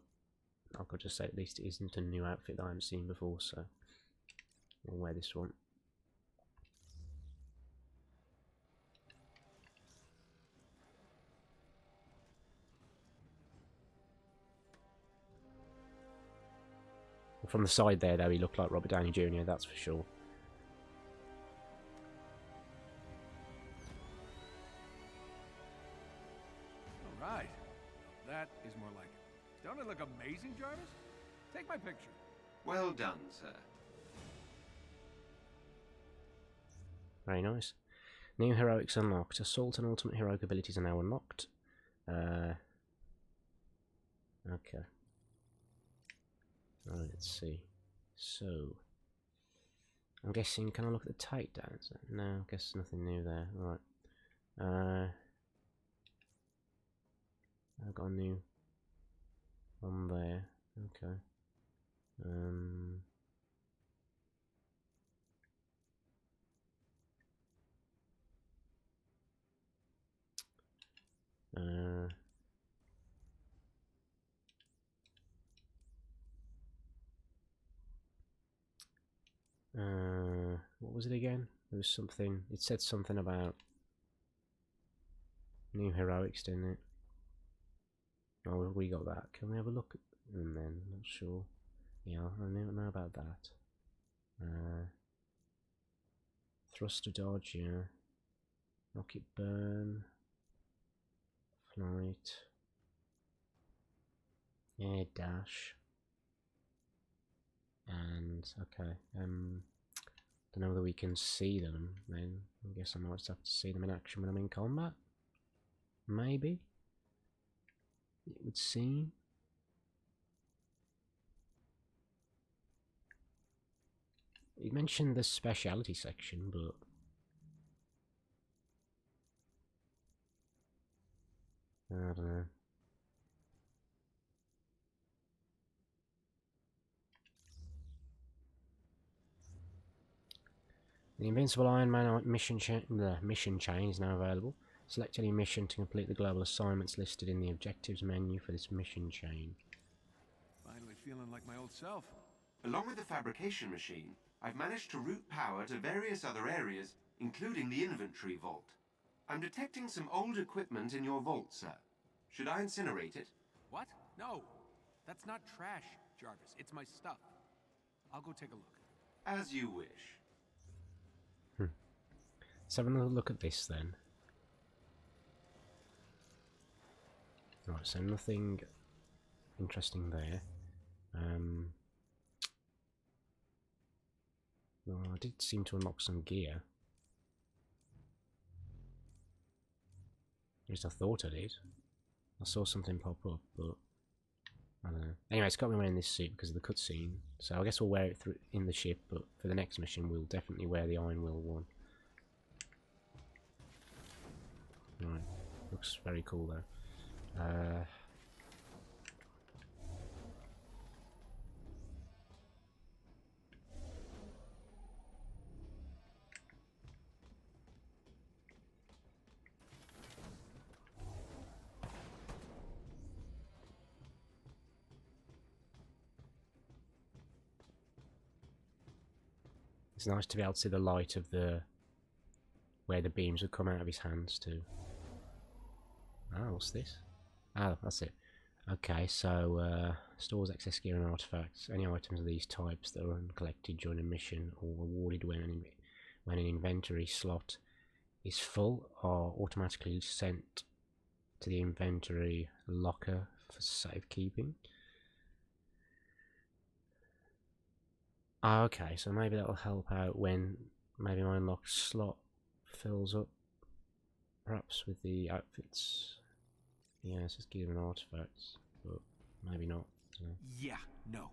I could just say at least it isn't a new outfit that I haven't seen before, so we'll wear this one. From the side there, though, he looked like Robert Downey Jr., that's for sure. That is more like it. Don't it look amazing, Jarvis? Take my picture. Well done, sir. Very nice. New heroics unlocked. Assault and ultimate heroic abilities are now unlocked. Okay. Right, let's see. So, I'm guessing, can I look at the takedowns? No, I guess nothing new there. Right. I've got a new one there. Okay. What was it again? There was something, it said something about new heroics, didn't it? Oh, we got that. Can we have a look at them then? Not sure. Yeah, I know about that. Thruster dodge, yeah. Rocket burn. Flight. Yeah, dash. And, okay, don't know whether we can see them then. I guess I might just have to see them in action when I'm in combat. Maybe. It would seem. It mentioned the speciality section, but I don't know. The Invincible Iron Man mission chain is now available. Select any mission to complete the global assignments listed in the objectives menu for this mission chain. Finally feeling like my old self. Along with the fabrication machine, I've managed to route power to various other areas, including the inventory vault. I'm detecting some old equipment in your vault, sir. Should I incinerate it? What? No. That's not trash, Jarvis. It's my stuff. I'll go take a look. As you wish. Let's have another look at this then. Right, so nothing interesting there. Well, I did seem to unlock some gear. At least I thought I did. I saw something pop up, but I don't know. Anyway, it's got me wearing this suit because of the cutscene, so I guess we'll wear it through in the ship. But for the next mission, we'll definitely wear the Iron Will one. Right, looks very cool though. It's nice to be able to see the light of the where the beams would come out of his hands too. Ah, what's this? Ah, that's it. Okay, so stores excess gear and artifacts. Any items of these types that are uncollected during a mission or awarded when an inventory slot is full are automatically sent to the inventory locker for safekeeping. Ah, okay, so maybe that'll help out when maybe my unlocked slot fills up, perhaps with the outfits. Yeah, it's just gear and artifacts, but maybe not. Yeah, no.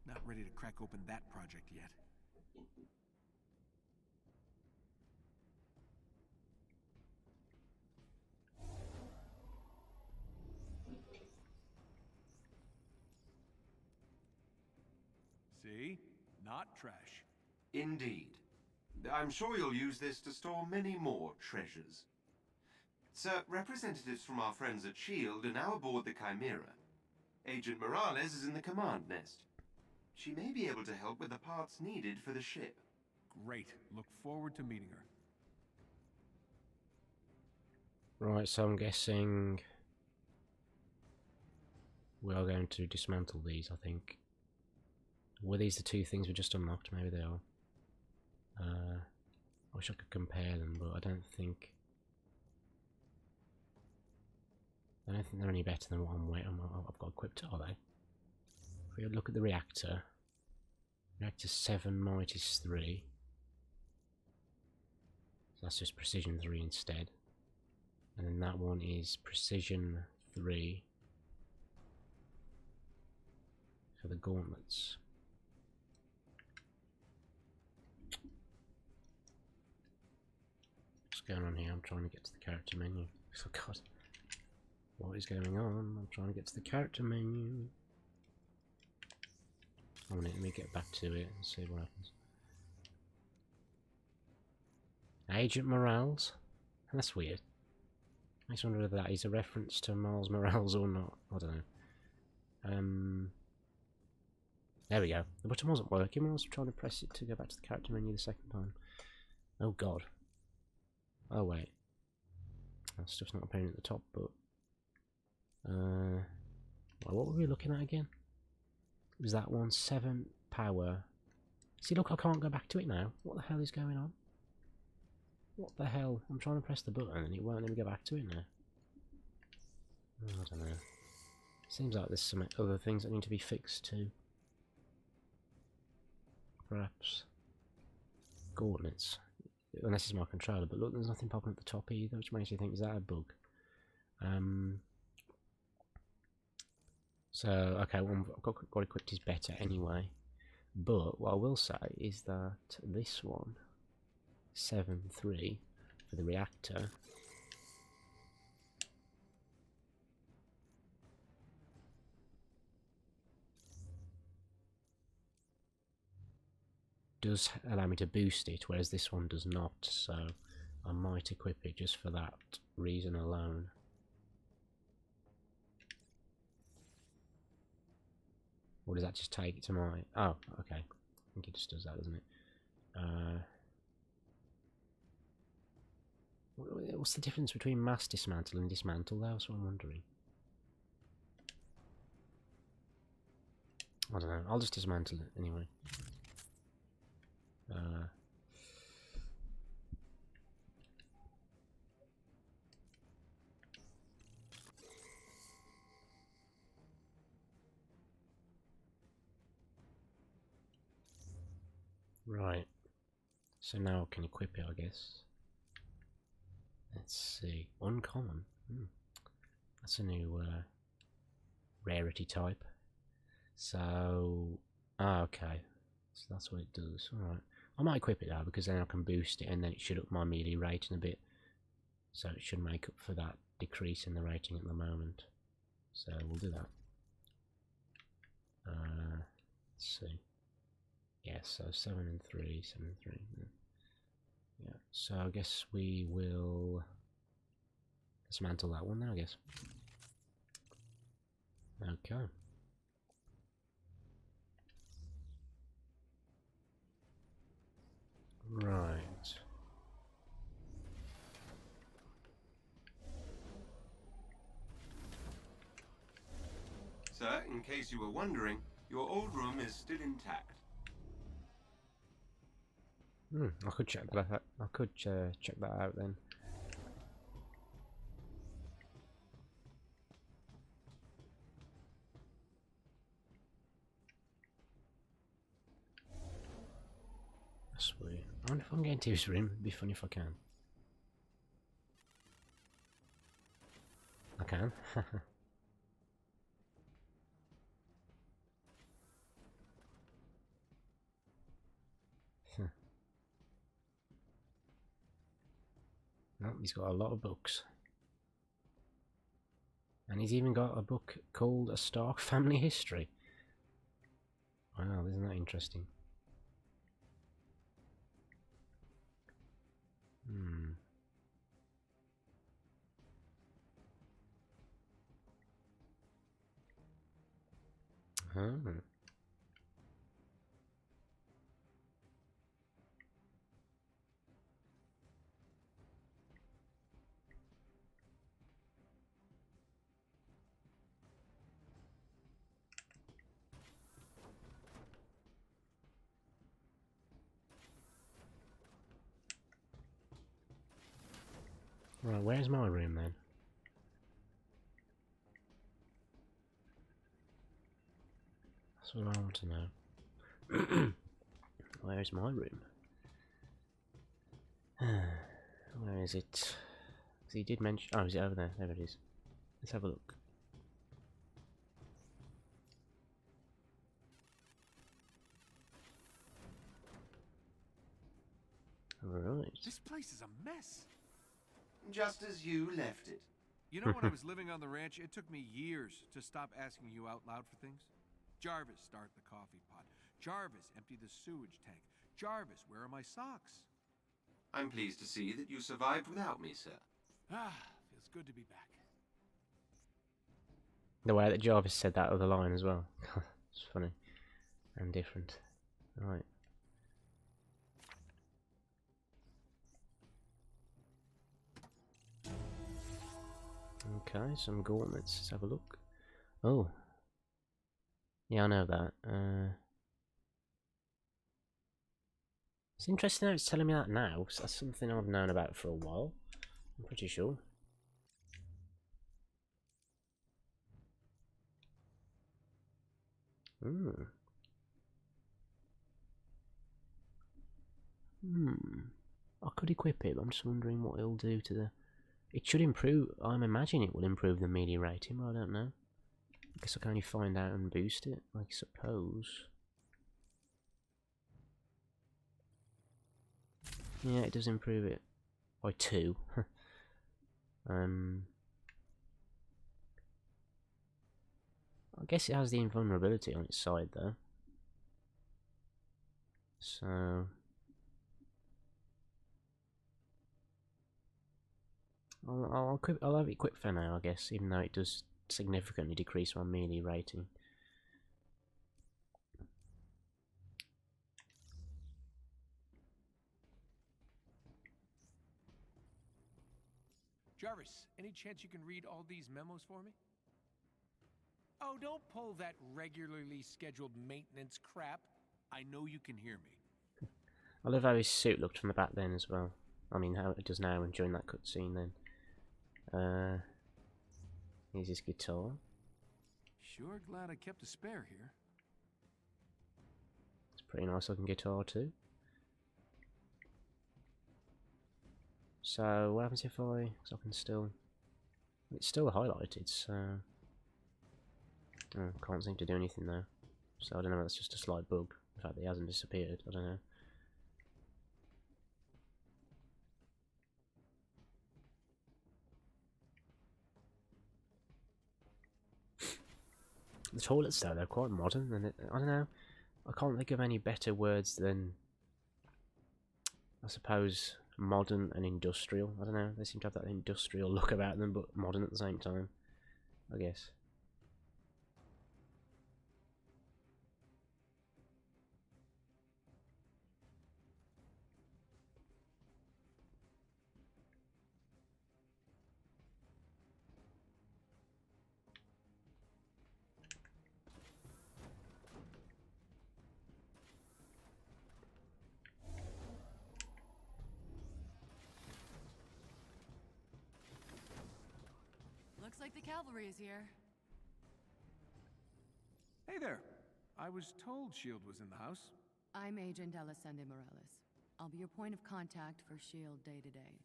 Not ready to crack open that project yet. See? Not trash. Indeed. I'm sure you'll use this to store many more treasures. Sir, representatives from our friends at S.H.I.E.L.D. are now aboard the Chimera. Agent Morales is in the command nest. She may be able to help with the parts needed for the ship. Great. Look forward to meeting her. Right, so I'm guessing we are going to dismantle these, I think. Were these the two things we just unlocked? Maybe they are. I wish I could compare them, but I don't think don't think they're any better than what I've got equipped, are they? If we look at the reactor, reactor 7 might is 3. So that's just precision 3 instead. And then that one is precision 3 for the gauntlets. What's going on here? I'm trying to get to the character menu. Oh god. What is going on? I'm trying to get to the character menu. Let me get back to it and see what happens. Agent Morales? That's weird. Makes me wonder whether that is a reference to Miles Morales or not. I don't know. There we go. The button wasn't working when I was trying to press it to go back to the character menu the second time. Oh god. Oh wait. That stuff's not appearing at the top, but... well, what were we looking at again? It was that one, 7 power. See, look, I can't go back to it now. What the hell is going on? What the hell? I'm trying to press the button and it won't let me go back to it now. Oh, I don't know. Seems like there's some other things that need to be fixed too. Perhaps. Coordinates. Unless it's my controller, but look, there's nothing popping at the top either, which makes you think, is that a bug? So, okay, one I've got equipped is better anyway. But what I will say is that this one, 7.3 for the reactor, does allow me to boost it, whereas this one does not, so I might equip it just for that reason alone. Or does that just take it to my... Oh, okay. I think it just does that, doesn't it? What's the difference between mass dismantle and dismantle, though? That's what I'm wondering. I don't know. I'll just dismantle it anyway. Right. So now I can equip it, I guess. Let's see. Uncommon. That's a new rarity type. So... Ah, okay. So that's what it does. Alright. I might equip it now because then I can boost it and then it should up my melee rating a bit. So it should make up for that decrease in the rating at the moment. So we'll do that. Let's see. Yeah, so 7 and 3, 7 and 3. Yeah, so I guess we will dismantle that one then, I guess. Okay. Right. Sir, in case you were wondering, your old room is still intact. I could check that out. I could check that out then. Sweet. I wonder if I can get into his room. It'd be funny if I can. I can. No, he's got a lot of books. And he's even got a book called A Stark Family History. Wow, isn't that interesting? Right, where's my room then? That's what I want to know. Where is my room? Where is it? 'Cause he did mention. Oh, is it over there? There it is. Let's have a look. Right. This place is a mess. Just as you left it. You know, when I was living on the ranch, it took me years to stop asking you out loud for things. Jarvis, start the coffee pot. Jarvis, empty the sewage tank. Jarvis, where are my socks? I'm pleased to see that you survived without me, sir. Ah, feels good to be back. The way that Jarvis said that other line as well. It's funny. And different. Right. Okay, some gauntlets. Let's have a look. Oh. Yeah, I know that. It's interesting how it's telling me that now, because that's something I've known about for a while. I'm pretty sure. I could equip it, but I'm just wondering what it'll do to the... It should improve... I'm imagining it will improve the melee rating, but I don't know. I guess I can only find out and boost it, I suppose. Yeah, it does improve it by 2. I guess it has the invulnerability on its side though. So I'll have it equipped for now, I guess, even though it does significantly decrease my melee rating. Jarvis, any chance you can read all these memos for me? Oh, don't pull that regularly scheduled maintenance crap. I know you can hear me. I love how his suit looked from the back then as well. I mean, how it does now and during that cutscene then. Here's his guitar. Sure glad I kept a spare here. It's a pretty nice looking guitar too. So what happens if I... Cause I can still... It's still highlighted, so... Oh, can't seem to do anything though. So I don't know, that's just a slight bug. The fact that he hasn't disappeared, I don't know. The toilets though, they're quite modern, and I don't know, I can't think of any better words than, I suppose, modern and industrial. I don't know, they seem to have that industrial look about them, but modern at the same time, I guess. Looks like the cavalry is here. Hey there. I was told S.H.I.E.L.D. was in the house. I'm Agent Alessandra Morales. I'll be your point of contact for S.H.I.E.L.D. day to day.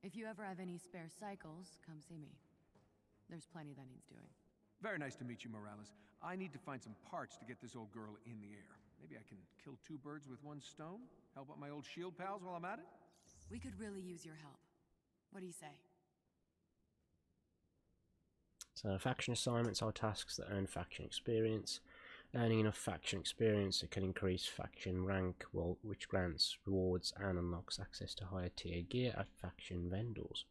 If you ever have any spare cycles, come see me. There's plenty that needs doing. Very nice to meet you, Morales. I need to find some parts to get this old girl in the air. Maybe I can kill 2 birds with 1 stone? Help out my old S.H.I.E.L.D. pals while I'm at it? We could really use your help. What do you say? So faction assignments are tasks that earn faction experience. Earning enough faction experience it can increase faction rank, which grants rewards and unlocks access to higher tier gear at faction vendors.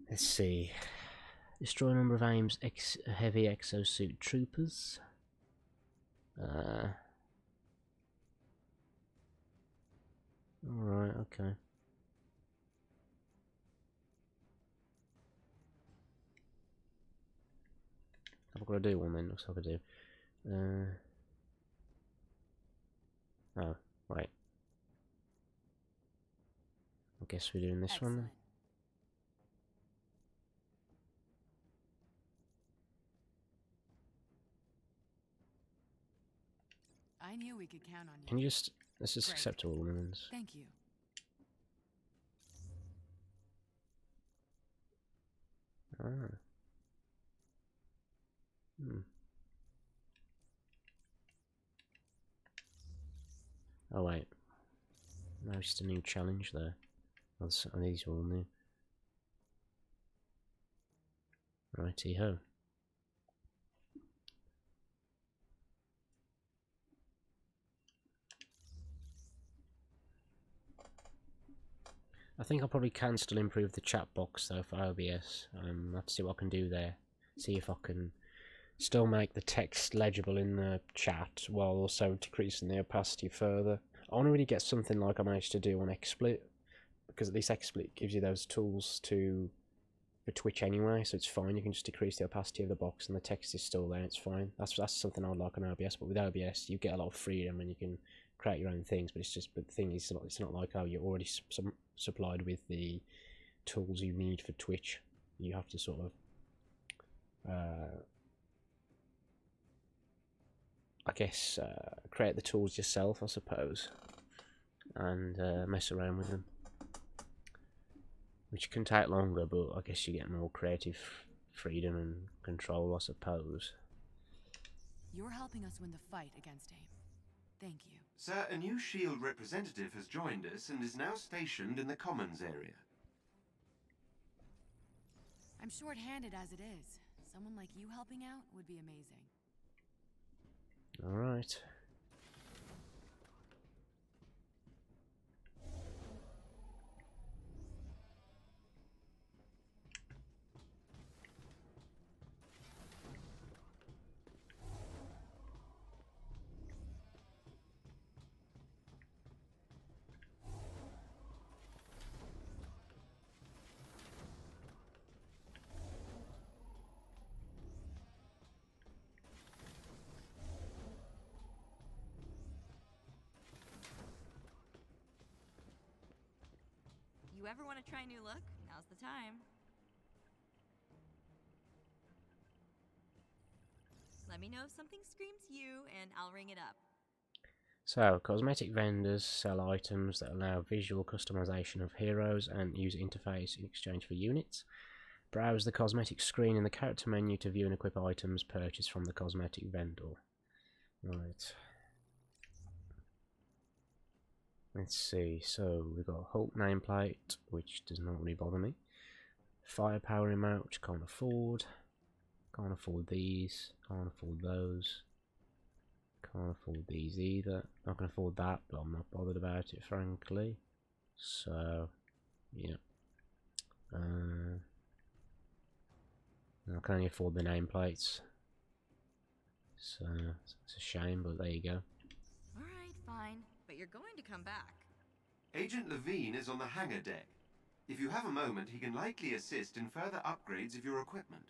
Let's see. Destroy a number of aims heavy exosuit troopers. Alright, okay. I've got to do one then, looks like I do. Oh, right. I guess we're doing this one then. we could count on you. Can you just... Let's just Great. accept all ones. Thank you. Ah. Oh wait. No, just a new challenge there. Oh, these are all new. Righty ho. I think I probably can still improve the chat box though for OBS. I'll have to see what I can do there. See if I can still make the text legible in the chat while also decreasing the opacity further. I want to really get something like I managed to do on XSplit, because at least XSplit gives you those tools for Twitch anyway, so it's fine. You can just decrease the opacity of the box and the text is still there. It's fine. That's something I would like on OBS. But with OBS, you get a lot of freedom and you can create your own things. But the thing is, it's not like how you're already supplied with the tools you need for Twitch. You have to sort of, I guess, create the tools yourself, I suppose, and mess around with them, which can take longer, but I guess you get more creative freedom and control, I suppose. You're helping us win the fight against AIM. Thank you. Sir, a new SHIELD representative has joined us and is now stationed in the Commons area. I'm short-handed as it is. Someone like you helping out would be amazing. Alright. You ever want to try a new look? Now's the time. Let me know if something screams you, and I'll ring it up. So, cosmetic vendors sell items that allow visual customization of heroes and user interface in exchange for units. Browse the cosmetic screen in the character menu to view and equip items purchased from the cosmetic vendor. Right. Let's see, so we've got Hulk nameplate, which does not really bother me. Firepower remote, which can't afford. Can't afford these, can't afford those. Can't afford these either. Not gonna afford that, but I'm not bothered about it, frankly. So, yeah. I can only afford the nameplates. So, it's a shame, but there you go. Alright, fine. But you're going to come back. Agent Levine is on the hangar deck. If you have a moment, he can likely assist in further upgrades of your equipment.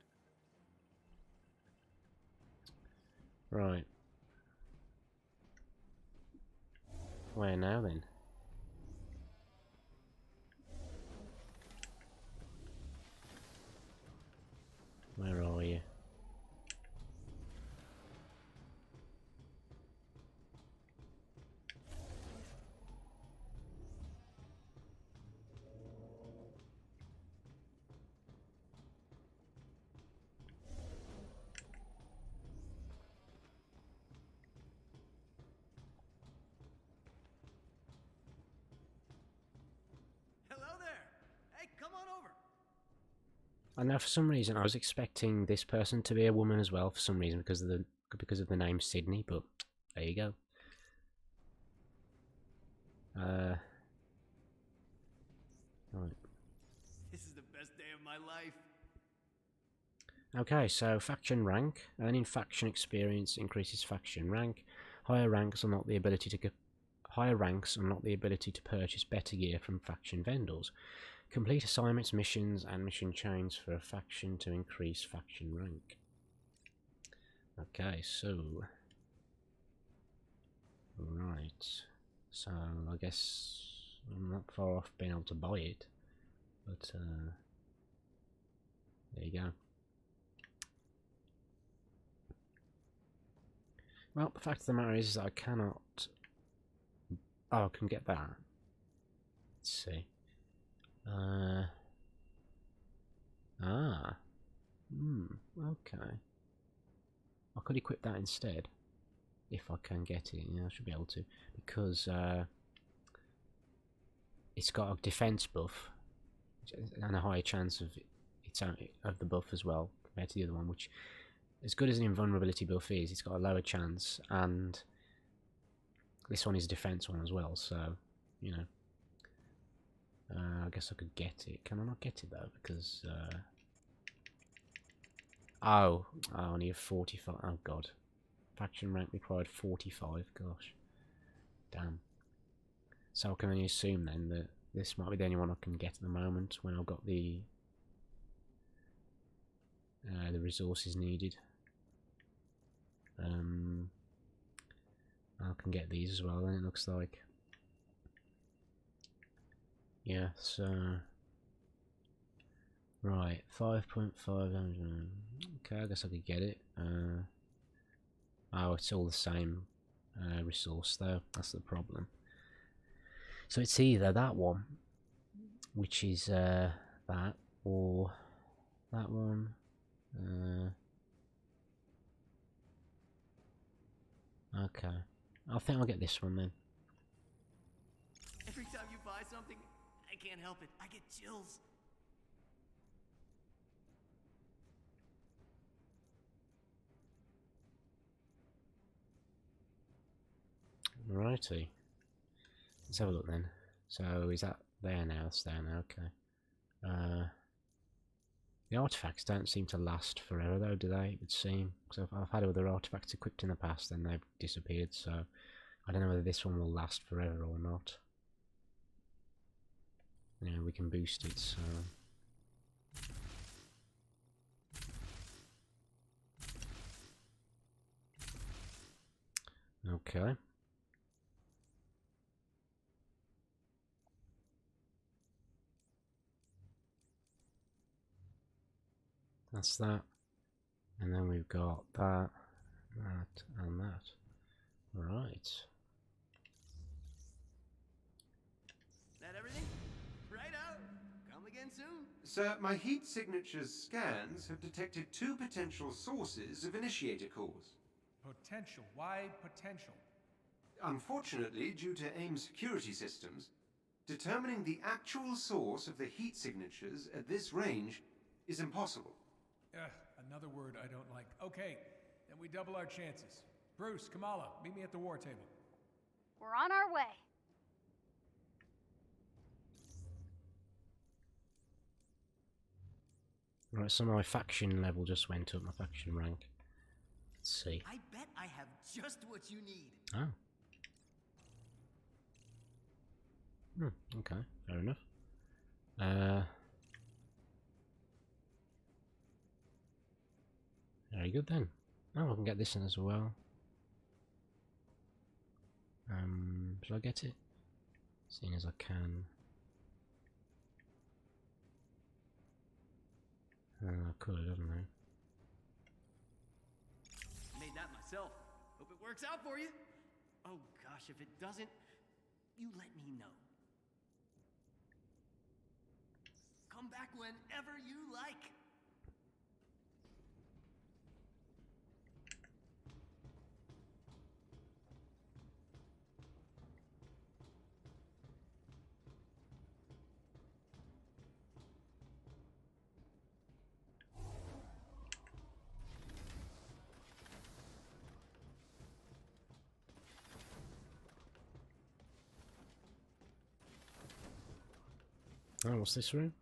Right. Where now then? Where are you? Hello there. Hey, come on over. I know for some reason I was expecting this person to be a woman as well for some reason because of the name Sydney, but there you go. Right. This is the best day of my life. Okay, so faction rank. Earning faction experience increases faction rank. Higher ranks unlock the ability to purchase better gear from faction vendors. Complete assignments, missions, and mission chains for a faction to increase faction rank. Okay, so right, so I guess I'm not far off being able to buy it, but there you go. Well, the fact of the matter is I cannot Oh, I can get that. Let's see. Okay. I could equip that instead. If I can get it, yeah, I should be able to. Because it's got a defense buff and a higher chance of the buff as well compared to the other one, which, as good as an invulnerability buff is, it's got a lower chance, and this one is a defense one as well, so, you know. I guess I could get it. Can I not get it though? Because, oh, I need 45. Oh god. Faction rank required 45. Gosh. Damn. So I can only assume then that this might be the only one I can get at the moment when I've got the resources needed. I can get these as well then, it looks like. Yeah, so right, 5.5. Okay, I guess I could get it. Oh, it's all the same resource though, that's the problem. So it's either that one, which is that, or that one. Okay, I think I'll get this one then. Every time you buy something, I can't help it. I get chills. Righty. Let's have a look then. So is that there now? It's there now, okay. The artifacts don't seem to last forever though, do they? It would seem. Because I've had other artifacts equipped in the past and they've disappeared, so I don't know whether this one will last forever or not. You know, we can boost it, so... Okay. That's that. And then we've got that, that, and that. Right. That everything? Right out. Come again soon. Sir, my heat signatures scans have detected 2 potential sources of initiator cores. Potential. Why potential? Unfortunately, due to AIM's security systems, determining the actual source of the heat signatures at this range is impossible. Another word I don't like. Okay, then we double our chances. Bruce, Kamala, meet me at the war table. We're on our way. Right, so my faction level just went up, my faction rank. Let's see. I bet I have just what you need. Oh. Okay, fair enough. Very good then. Oh, I can get this in as well. Should I get it? Seeing as I can. I could, I don't know. Made that myself. Hope it works out for you. Oh gosh, if it doesn't, you let me know. Come back whenever you like. Oh, what's this room?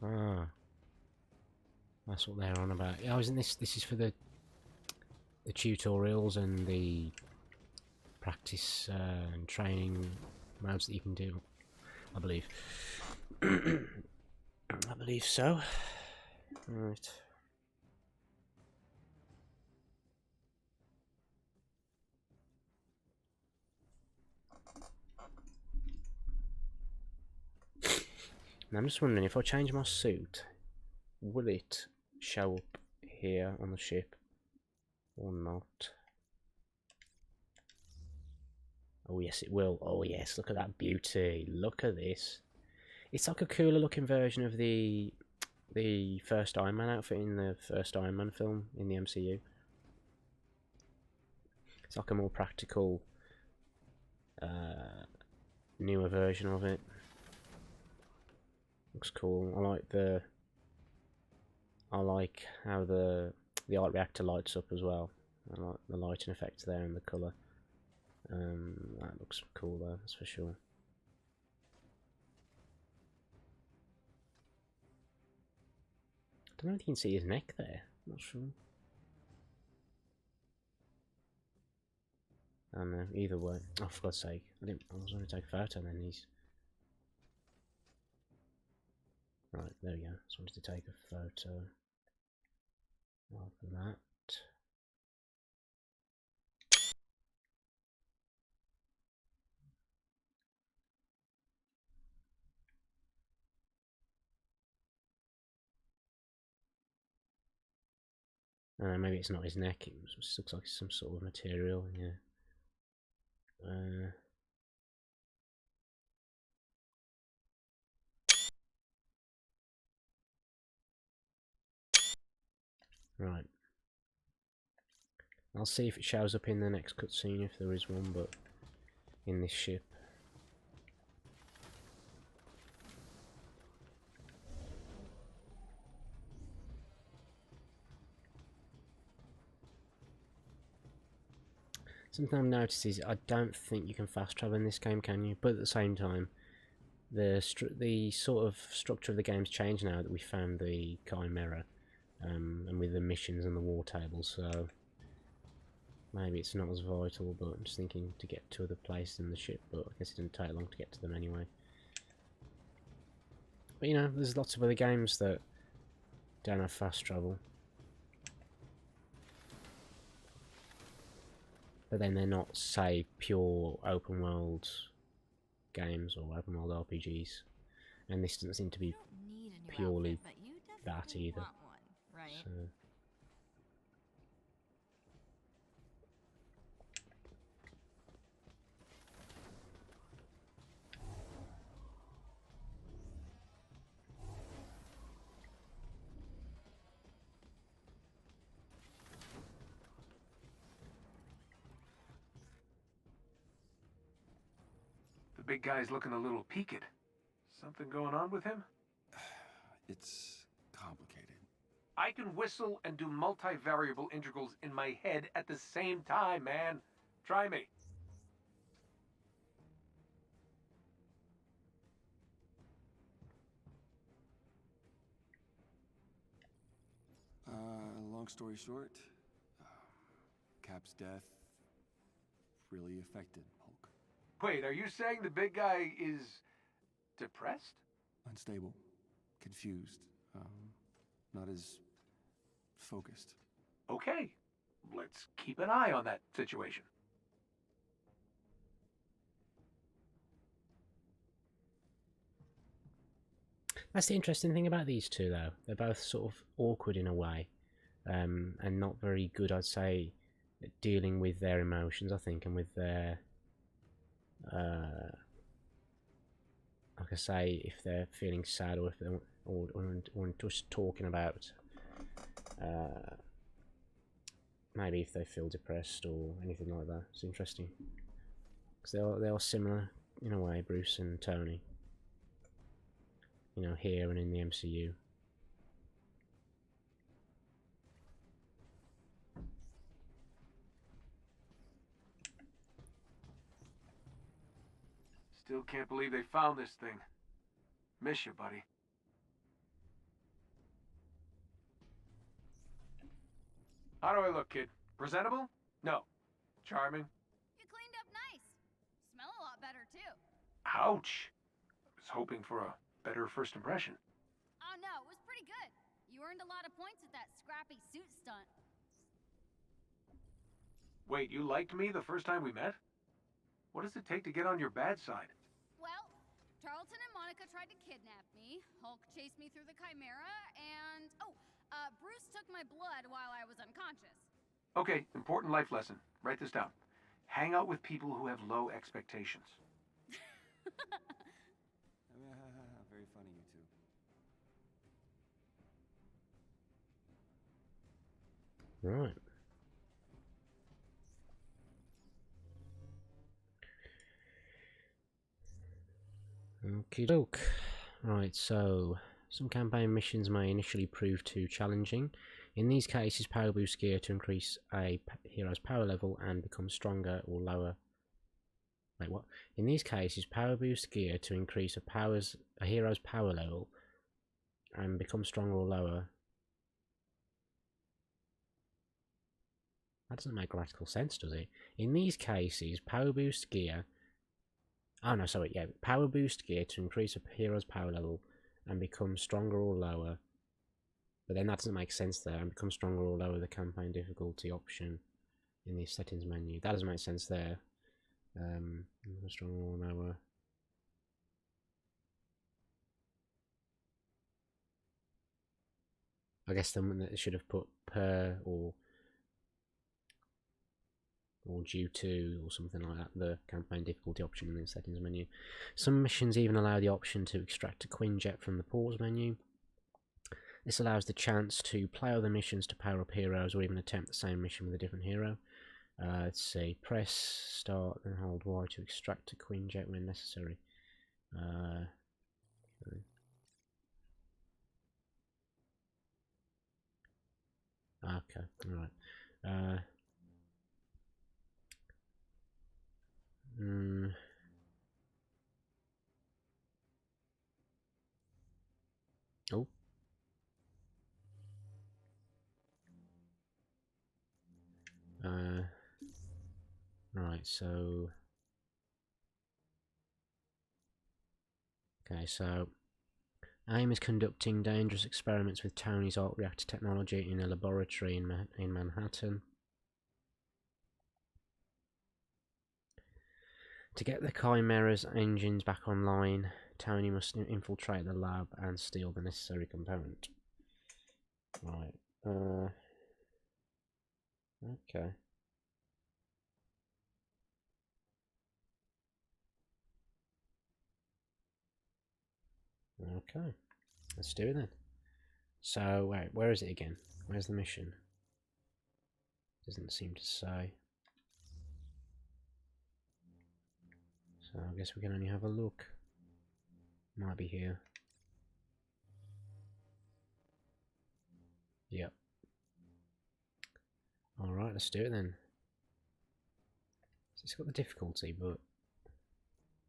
Ah, that's what they're on about. Oh, isn't this? This is for the tutorials and the practice and training modes that you can do. I believe. I believe so. Right. Now I'm just wondering, if I change my suit, will it show up here on the ship? Or not. Oh yes, it will. Oh yes, look at that beauty. Look at this. It's like a cooler looking version of the first Iron Man outfit in the first Iron Man film in the MCU. It's like a more practical, newer version of it. Looks cool. I like how the arc reactor lights up as well. I like the lighting effects there and the colour. That looks cool though, that's for sure. I don't know if you can see his neck there. I'm not sure. I don't know. Either way. Oh, for God's sake! I was going to take a photo, and then he's right. There we go. Just wanted to take a photo of that. Maybe it's not his neck. It just looks like some sort of material. Yeah. Right. I'll see if it shows up in the next cutscene if there is one, but in this ship. Something I've noticed is I don't think you can fast travel in this game, can you? But at the same time, the sort of structure of the game's changed now that we found the Chimera, and with the missions and the war tables, so maybe it's not as vital, but I'm just thinking to get to other places in the ship, but I guess it didn't take long to get to them anyway. But you know, there's lots of other games that don't have fast travel. But then they're not, say, pure open world games or open world RPGs. And this doesn't seem to be purely that either. Right? So. The big guy's looking a little peaked. Something going on with him? It's complicated. I can whistle and do multivariable integrals in my head at the same time, man. Try me. Long story short, Cap's death really affected Hulk. Wait, are you saying the big guy is depressed? Unstable, confused, not as focused. Okay, let's keep an eye on that situation. That's the interesting thing about these two, though. They're both sort of awkward in a way, and not very good, I'd say, at dealing with their emotions, I think, and with their, like I say, if they're feeling sad or if they're or just talking about, maybe if they feel depressed or anything like that. It's interesting because they are similar in a way, Bruce and Tony. You know, here and in the MCU. Still can't believe they found this thing. Miss you, buddy. How do I look, kid? Presentable? No. Charming? You cleaned up nice. Smell a lot better, too. Ouch. I was hoping for a better first impression. Oh, no, it was pretty good. You earned a lot of points with that scrappy suit stunt. Wait, you liked me the first time we met? What does it take to get on your bad side? Well, Charlton and Monica tried to kidnap me, Hulk chased me through the Chimera, and... Bruce took my blood while I was unconscious. Okay, important life lesson. Write this down. Hang out with people who have low expectations. Very funny, you two. Right. Okie doke. Right, so some campaign missions may initially prove too challenging. In these cases, power boost gear to increase a hero's power level and become stronger or lower. Wait, what? In these cases, power boost gear to increase a hero's power level and become stronger or lower. That doesn't make grammatical sense, does it? In these cases, power boost gear. Oh no, sorry, yeah, power boost gear to increase a hero's power level and become stronger or lower. But then that doesn't make sense there, and become stronger or lower the campaign difficulty option in the settings menu. That doesn't make sense there. Stronger or lower. I guess then it should have put per or due to or something like that, the campaign difficulty option in the settings menu. Some missions even allow the option to extract a Quinjet from the pause menu. This allows the chance to play other missions to power up heroes or even attempt the same mission with a different hero. Let's see, press start and hold Y to extract a Quinjet when necessary. Okay, alright. Oh. Right, so... Okay, so... AIM is conducting dangerous experiments with Tony's arc reactor technology in a laboratory in Manhattan. To get the Chimera's engines back online, Tony must infiltrate the lab and steal the necessary component. Right. Okay. Okay. Let's do it then. So, wait, where is it again? Where's the mission? Doesn't seem to say. So, I guess we can only have a look. Might be here. Yep. Alright, let's do it then. So it's got the difficulty, but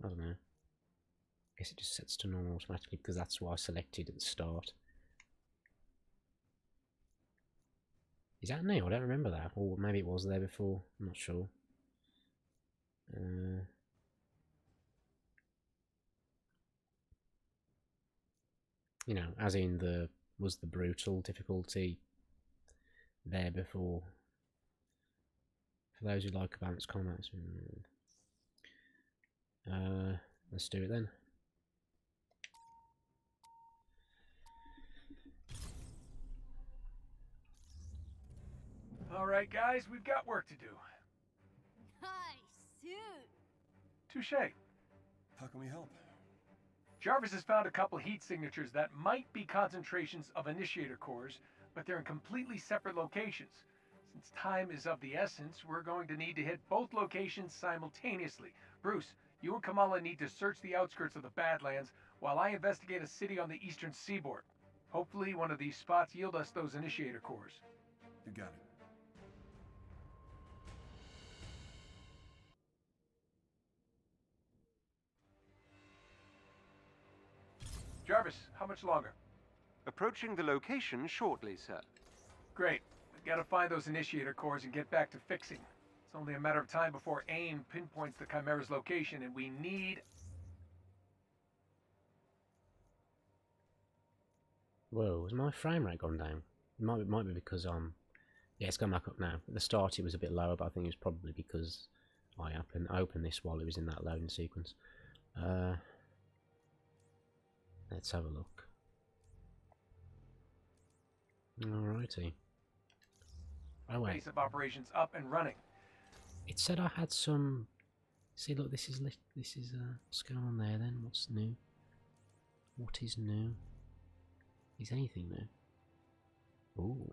I don't know. I guess it just sets to normal automatically because that's what I selected at the start. Is that new? I don't remember that. Or maybe it was there before. I'm not sure. You know, as in was the brutal difficulty there before? For those who like balanced combat. Let's do it then. All right, guys, we've got work to do. Hi, suit. Touché. How can we help? Jarvis has found a couple heat signatures that might be concentrations of initiator cores, but they're in completely separate locations. Since time is of the essence, we're going to need to hit both locations simultaneously. Bruce, you and Kamala need to search the outskirts of the Badlands while I investigate a city on the eastern seaboard. Hopefully one of these spots yield us those initiator cores. You got it. Jarvis, how much longer? Approaching the location shortly, sir. Great. We've got to find those initiator cores and get back to fixing. It's only a matter of time before AIM pinpoints the Chimera's location, and we need... Whoa, has my frame rate gone down? It might be because yeah, it's gone back up now. At the start it was a bit lower, but I think it was probably because I opened this while it was in that loading sequence. Let's have a look. Alrighty. Oh wait. base of operations up and running. It said I had some. See, look, this is what's going on there then? What's new? What is new? Is anything new? Ooh.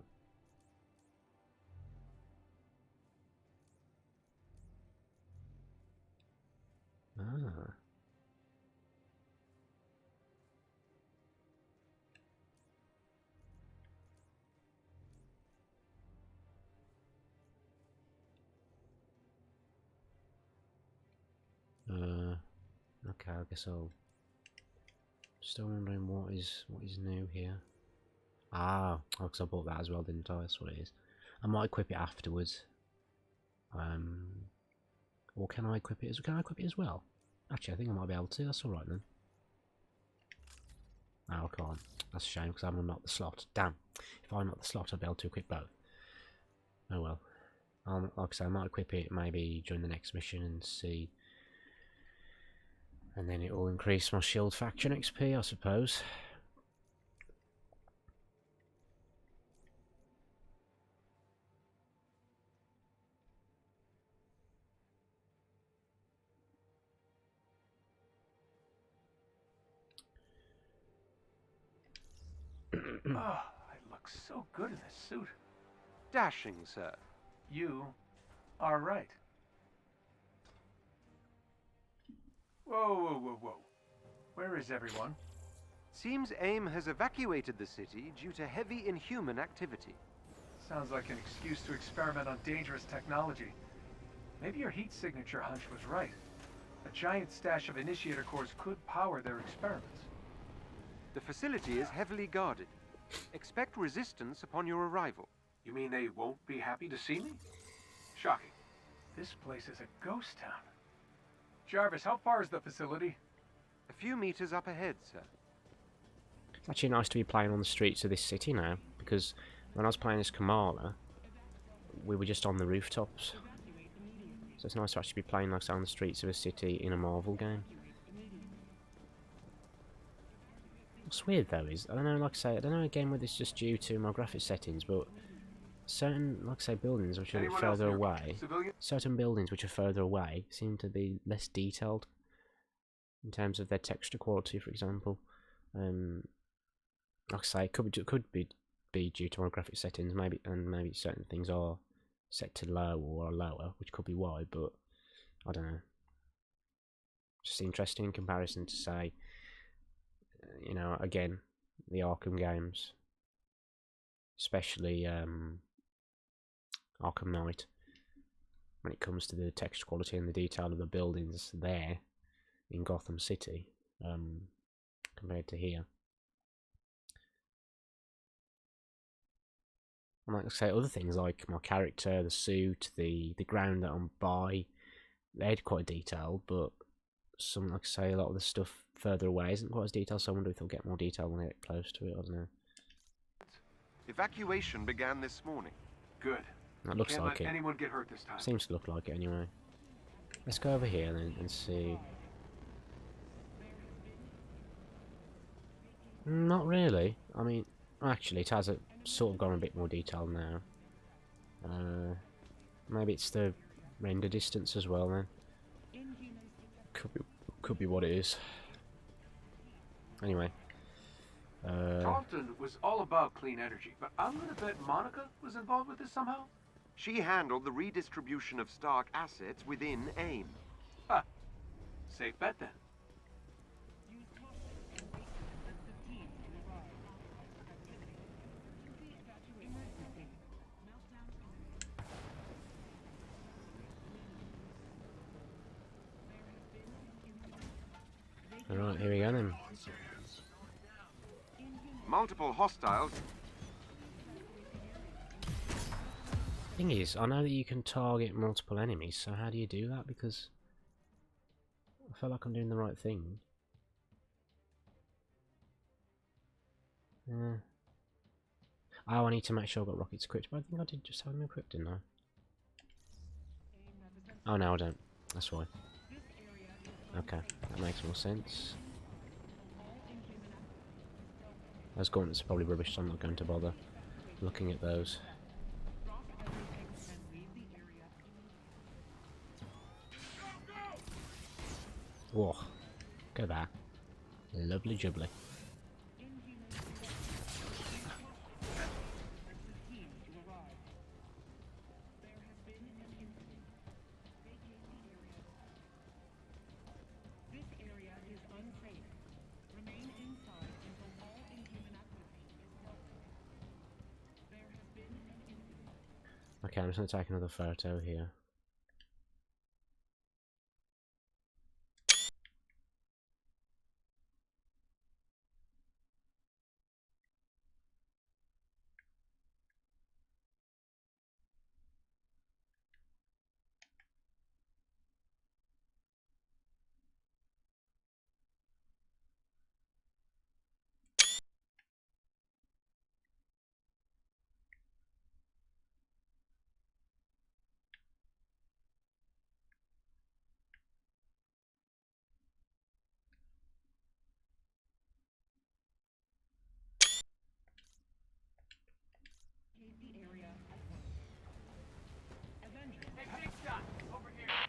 Ah. Okay, I guess I'll. Still wondering what is new here. Ah, oh, because I bought that as well, didn't I? That's what it is. I might equip it afterwards. Or can I equip it as well? Actually, I think I might be able to. That's all right then. No, I can't. That's a shame because I haven't unlocked the slot. Damn! If I unlock the slot, I'll be able to equip both. Oh well. Like I say, I might equip it maybe during the next mission and see. And then it will increase my shield faction XP, I suppose. Oh, I look so good in this suit. Dashing, sir. You are right. Whoa, whoa, whoa, whoa. Where is everyone? Seems AIM has evacuated the city due to heavy inhuman activity. Sounds like an excuse to experiment on dangerous technology. Maybe your heat signature hunch was right. A giant stash of initiator cores could power their experiments. The facility is heavily guarded. Expect resistance upon your arrival. You mean they won't be happy to see me? Shocking. This place is a ghost town. Jarvis, how far is the facility? A few meters up ahead, sir. It's actually nice to be playing on the streets of this city now, because when I was playing as Kamala, we were just on the rooftops. So it's nice to actually be playing like on the streets of a city in a Marvel game. What's weird though is, I don't know, like I say, I don't know again whether it's just due to my graphic settings, but certain, like I say, buildings which are further away, certain buildings which are further away seem to be less detailed in terms of their texture quality, for example. Like I say, it could be due to my graphic settings, maybe certain things are set to low or lower, which could be why, but I don't know. Just interesting in comparison to, say, you know, again, the Arkham games, especially Arkham Knight, when it comes to the texture quality and the detail of the buildings there in Gotham City, compared to here. And like I say, other things like my character, the suit, the ground that I'm by, they're quite detailed, but some, like I say, a lot of the stuff further away isn't quite as detailed, so I wonder if they'll get more detail when they get close to it, I don't know. Evacuation began this morning. Good. That looks Can't like let it. anyone get hurt this time. Seems to look like it anyway. Let's go over here then and see. Not really. I mean, actually, it has sort of gone a bit more detailed now. Maybe it's the render distance as well then. Could be what it is. Anyway. Tarleton was all about clean energy, but I'm gonna bet Monica was involved with this somehow? She handled the redistribution of Stark assets within AIM. Huh. Safe bet then. Alright, here we go then. Multiple hostiles. Thing is, I know that you can target multiple enemies, so how do you do that? Because I feel like I'm doing the right thing. Oh, I need to make sure I've got rockets equipped, but I think I did just have them equipped, didn't I? Oh no, I don't. That's why. Okay, that makes more sense. Those gauntlets are probably rubbish, so I'm not going to bother looking at those. Whoa, look at that. Lovely jubbly. Okay, I'm just going to take another photo here.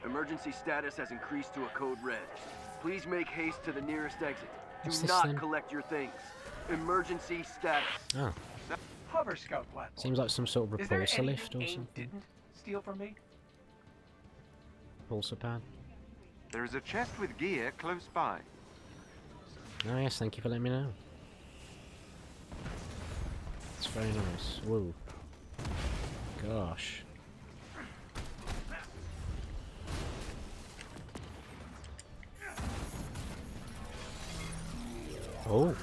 Emergency status has increased to a code red. Please make haste to the nearest exit. What's Do this not then? collect your things. Emergency status. Oh, Hover scout platform. seems like some sort of Is there repulsor anything lift or AIM something. didn't steal from me? Repulsor pad. There is a chest with gear close by. Oh yes, thank you for letting me know. It's very nice. Whoa. Gosh. Oh.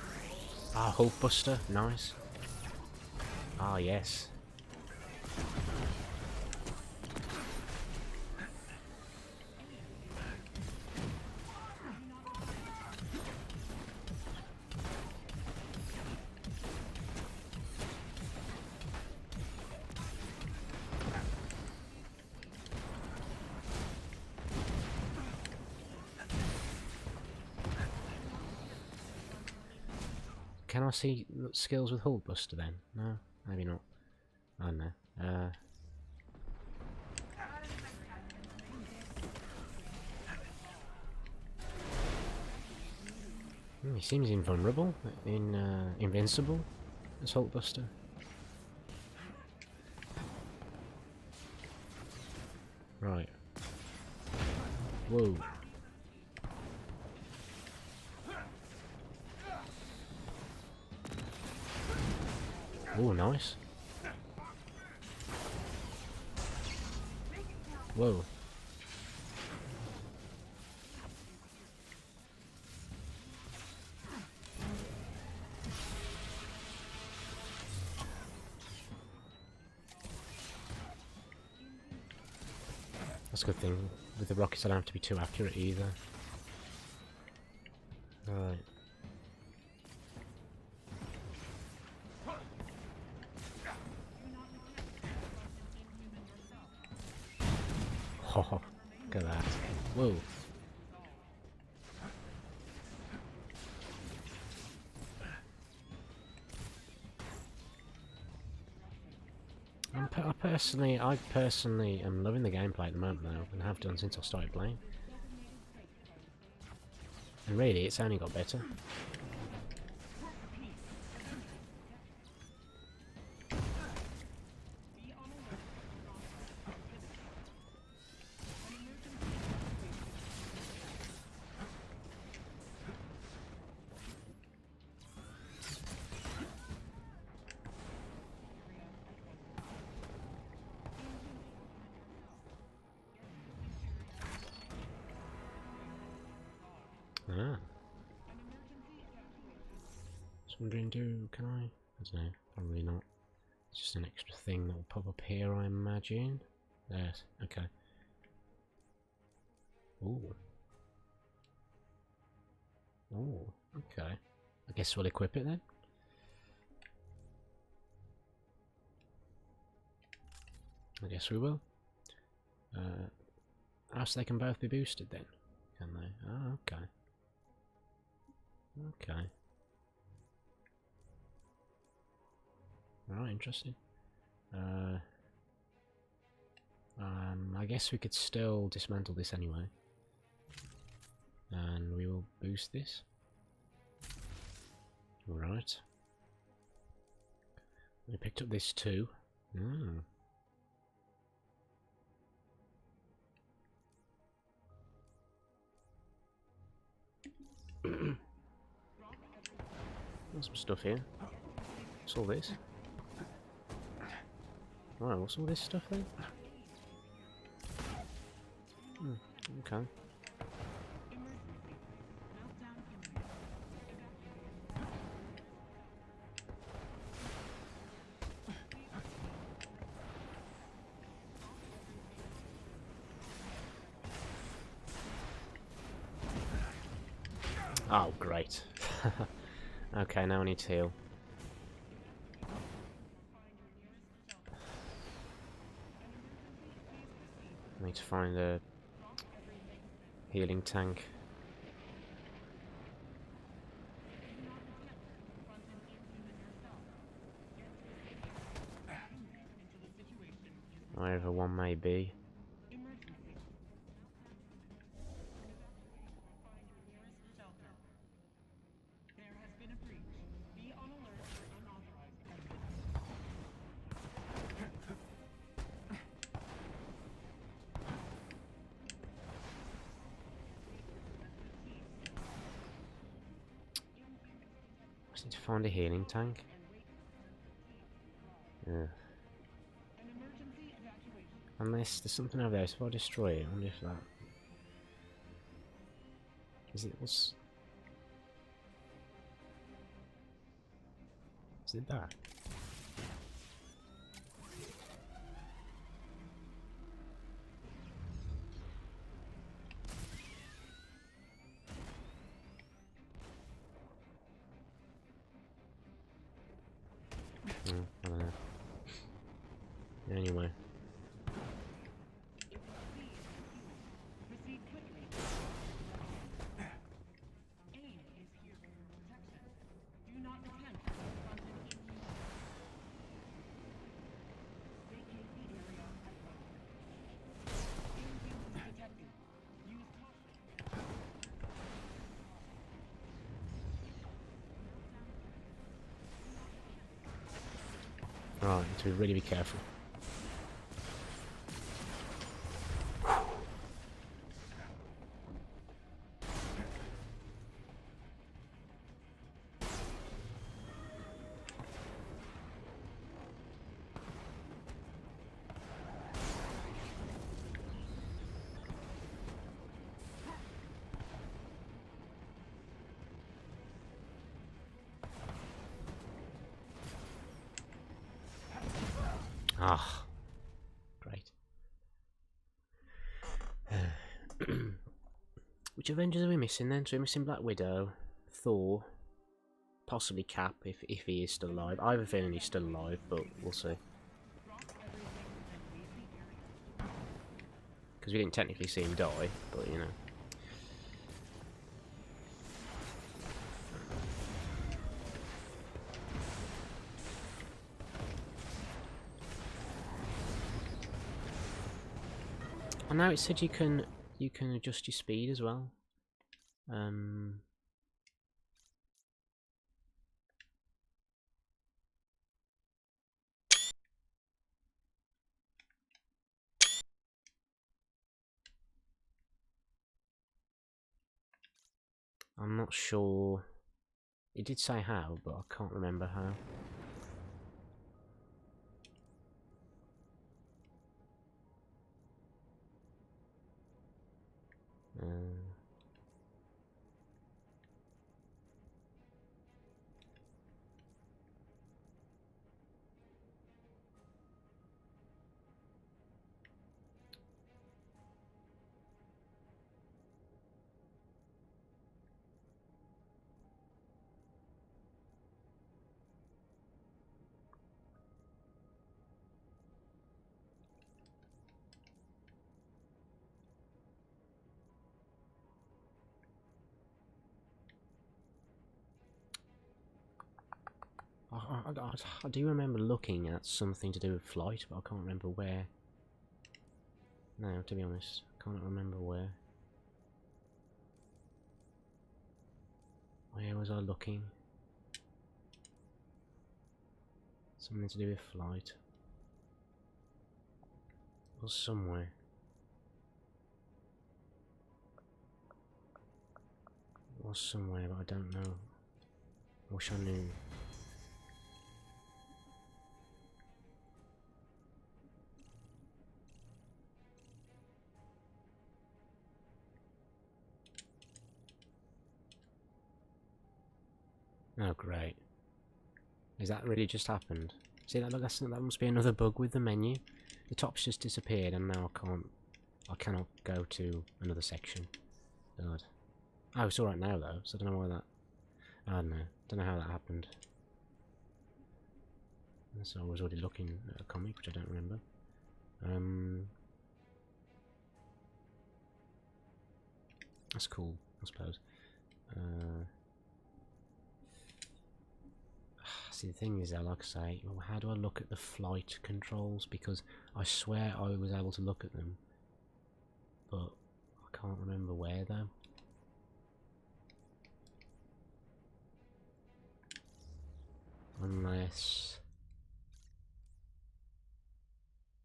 Ah, Hulk Buster. Nice. Ah, yes. Can I see skills with Hulk Buster then? No, maybe not. I don't know. He seems invulnerable in Invincible as Hulk Buster. Right. Whoa. Oh, nice. Whoa. That's a good thing. With the rockets, I don't have to be too accurate either. Right. Oh, look at that. Whoa. I personally am loving the gameplay at the moment though, and have done since I started playing. And really, it's only got better. Ah. Just wondering, can I don't know, probably not. It's just an extra thing that will pop up here, I imagine. Yes, okay. Ooh. Ooh, okay. I guess we'll equip it then. I guess we will. So they can both be boosted then, can they? Oh, okay. Okay. Right, interesting. I guess we could still dismantle this anyway. And boost this. Alright. We picked up this too. There's some stuff here. What's all this? Right, what's all this stuff then? Okay. Oh, great. Okay, now I need to heal. I need to find a healing tank. Wherever one may be. I need to find a healing tank. Yeah. Unless there's something over there, so if I destroy it, I wonder if that... Is it... what's... Is it that? I don't know. Anyway. Right, need to really be careful. Ah, great. Which Avengers are we missing then? So we're missing Black Widow, Thor, possibly Cap if he is still alive. I have a feeling he's still alive, but we'll see. Because we didn't technically see him die, but you know. And now it said you can adjust your speed as well. I'm not sure. It did say how, but I can't remember how. I do remember looking at something to do with flight, but I can't remember where. No, to be honest, I can't remember where. Where was I looking? Something to do with flight. Or somewhere. Or somewhere, but I don't know. Wish I knew. Oh great. Is that really just happened? See that? Look, that must be another bug with the menu. The top's just disappeared and now I cannot go to another section. God. Oh, it's alright now though, so I don't know why that... I don't know. Don't know how that happened. So I was already looking at a comic, which I don't remember. That's cool, I suppose. See, the thing is though, like I say, well, how do I look at the flight controls? Because I swear I was able to look at them, but I can't remember where though. Unless...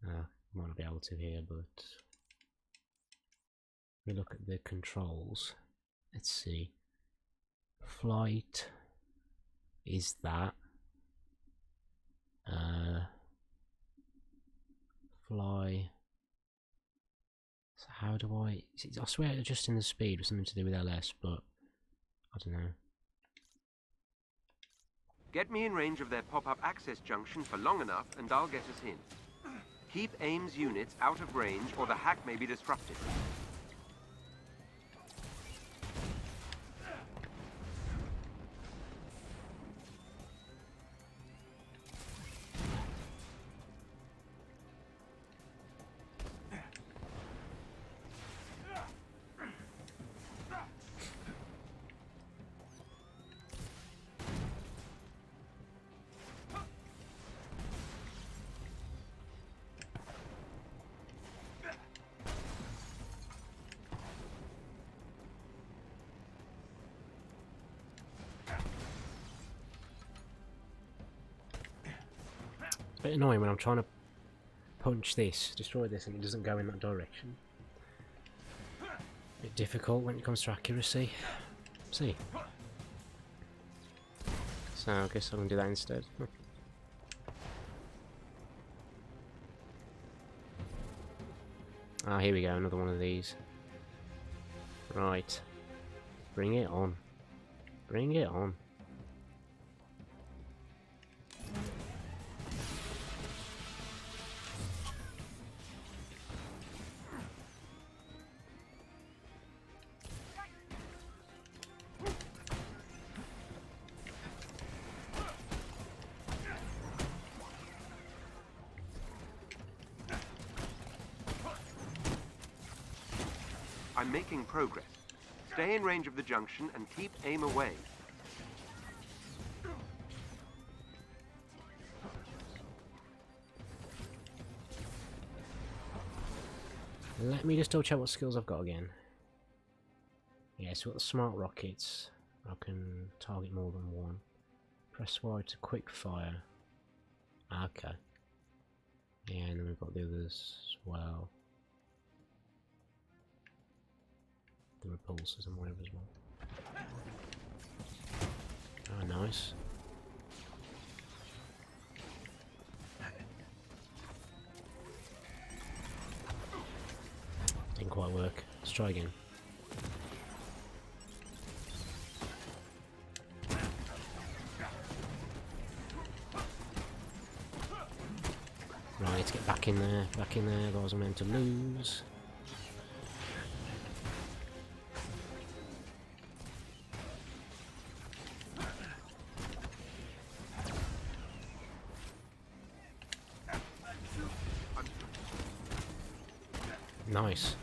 might not be able to here, but... we look at the controls. Let's see. Flight is that. Fly. So how do I... see, I swear adjusting the speed was something to do with LS, but I don't know. Get me in range of their pop-up access junction for long enough and I'll get us in. Keep AIM's units out of range or the hack may be disrupted. It's a bit annoying when I'm trying to punch this, destroy this, and it doesn't go in that direction. A bit difficult when it comes to accuracy. See. So I guess I'm gonna do that instead. Ah, here we go, another one of these. Right. Bring it on. Bring it on. I'm making progress. Stay in range of the junction and keep AIM away. Let me just double check what skills I've got again. Yeah, so we've got the smart rockets. I can target more than one. Press Y to quick fire. Okay. Yeah, and then we've got the others as well. The repulsors and whatever as well. Oh, nice. Didn't quite work. Let's try again. Right, let's get back in there, otherwise I'm meant to lose. Nice.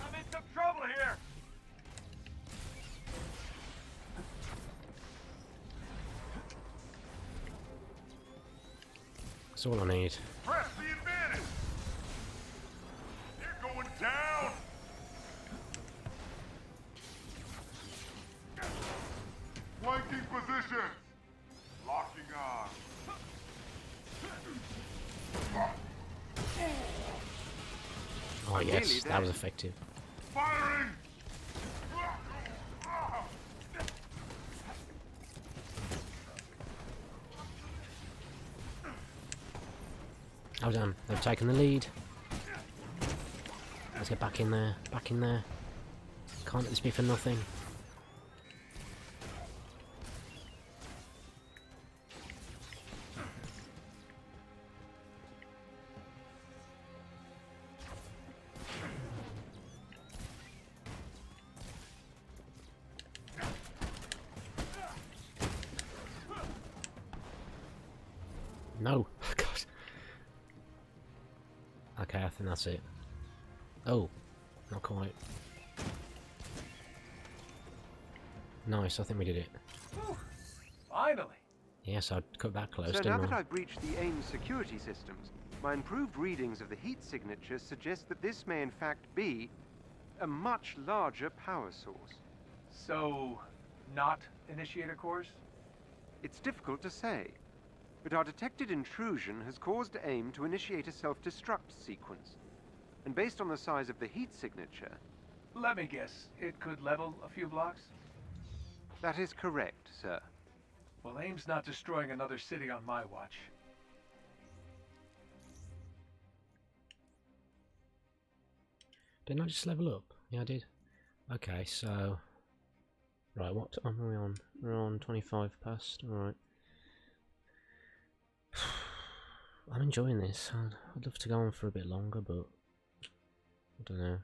I'm in some trouble here. That's all I need. Press the advantage! You're going down! Flanking position! Locking on. Oh yes, that was effective. Firing! Oh damn, they've taken the lead. Let's get back in there, back in there. Can't let this be for nothing. No, God. Okay, I think that's it. Oh, not quite. Nice, I think we did it. Whew, finally. Yes, I'd cut that close, So now didn't that I? I've breached the AIM security systems, my improved readings of the heat signature suggest that this may in fact be a much larger power source. So, not initiator cores? It's difficult to say, but our detected intrusion has caused AIM to initiate a self-destruct sequence. And based on the size of the heat signature... Let me guess, it could level a few blocks? That is correct, sir. Well, AIM's not destroying another city on my watch. Didn't I just level up? Yeah, I did. Okay, so... Right, what time are we on? We're on 25 past, alright. I'm enjoying this. I'd love to go on for a bit longer, but... I don't know.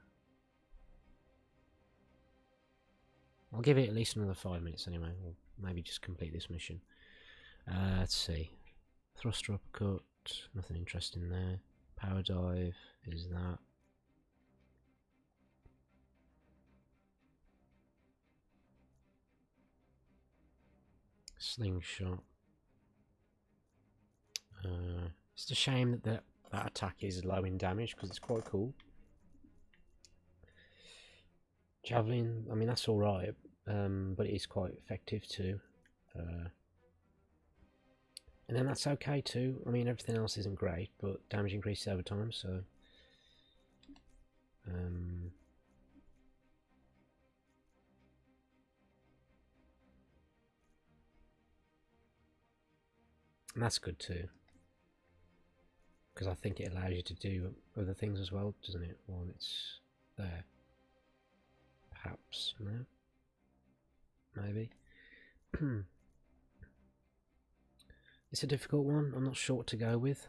I'll give it at least another 5 minutes anyway, or maybe just complete this mission. Let's see. Thruster uppercut, nothing interesting there. Power dive, is that. Slingshot. It's a shame that that attack is low in damage because it's quite cool. Javelin, I mean that's alright, but it is quite effective too. And then that's okay too. I mean everything else isn't great, but damage increases over time, so... and that's good too. Because I think it allows you to do other things as well, doesn't it, while it's there. Perhaps, no? Maybe. It's a difficult one, I'm not sure what to go with.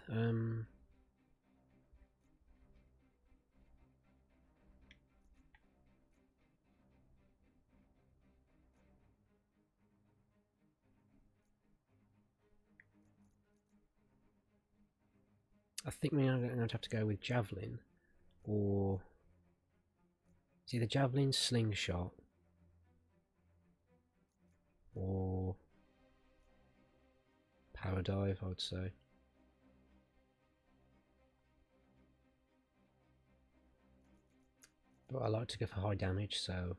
I think we're going to have to go with Javelin, or... It's either Javelin, Slingshot, or Power Dive, I would say. But I like to go for high damage, so...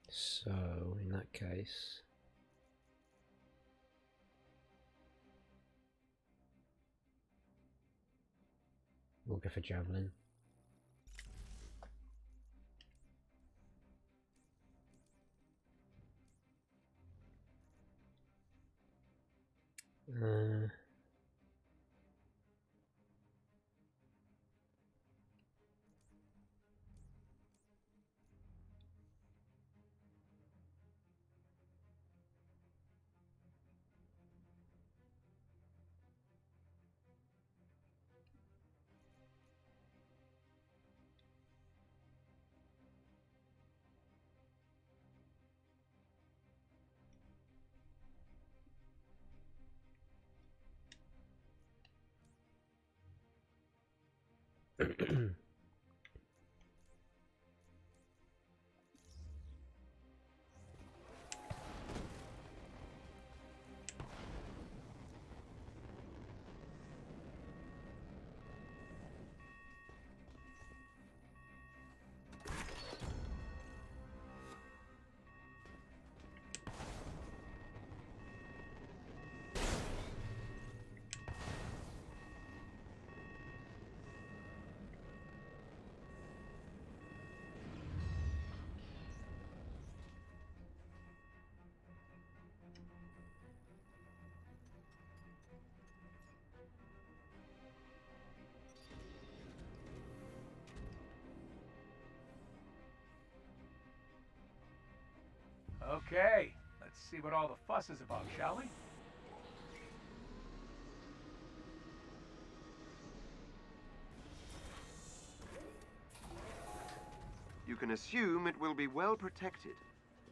So, in that case... we'll go for Javelin. Okay, let's see what all the fuss is about, shall we? You can assume it will be well protected.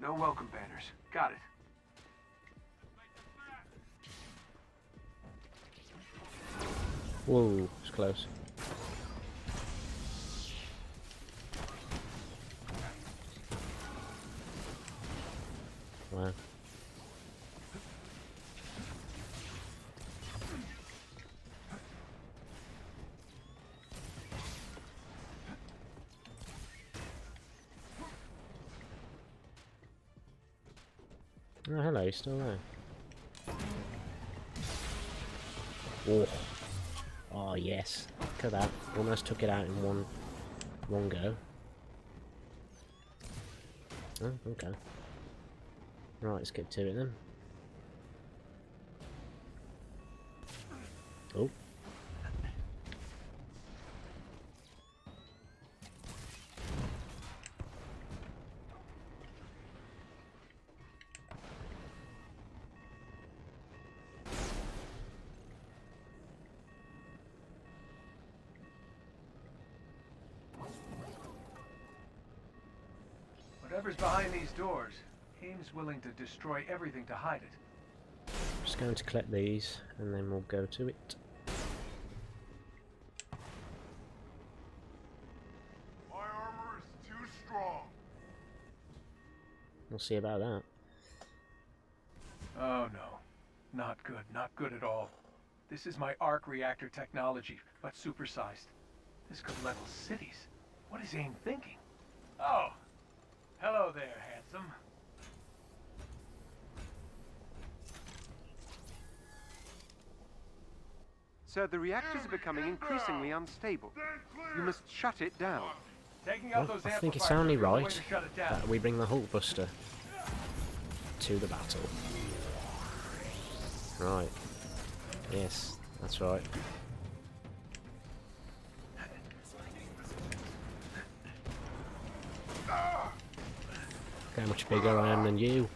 No welcome banners. Got it. Whoa, it's close. Wow. Oh, hello, you're still there. Oh. Oh, yes. Look at that. Almost took it out in one go. Oh, okay. Right, let's get to it then. Oh. Whatever's behind these doors, AIM's willing to destroy everything to hide it. Just going to collect these and then we'll go to it. My armor is too strong. We'll see about that. Oh no. Not good. Not good at all. This is my arc reactor technology, but supersized. This could level cities. What is AIM thinking? Oh! Hello there, handsome. Sir, the reactors are becoming increasingly unstable. You must shut it down. Taking out Well, those I think it's amplifiers only is the way right to shut it down. that we bring the Hulkbuster to the battle. Right. Yes, that's right. Look how much bigger I am than you.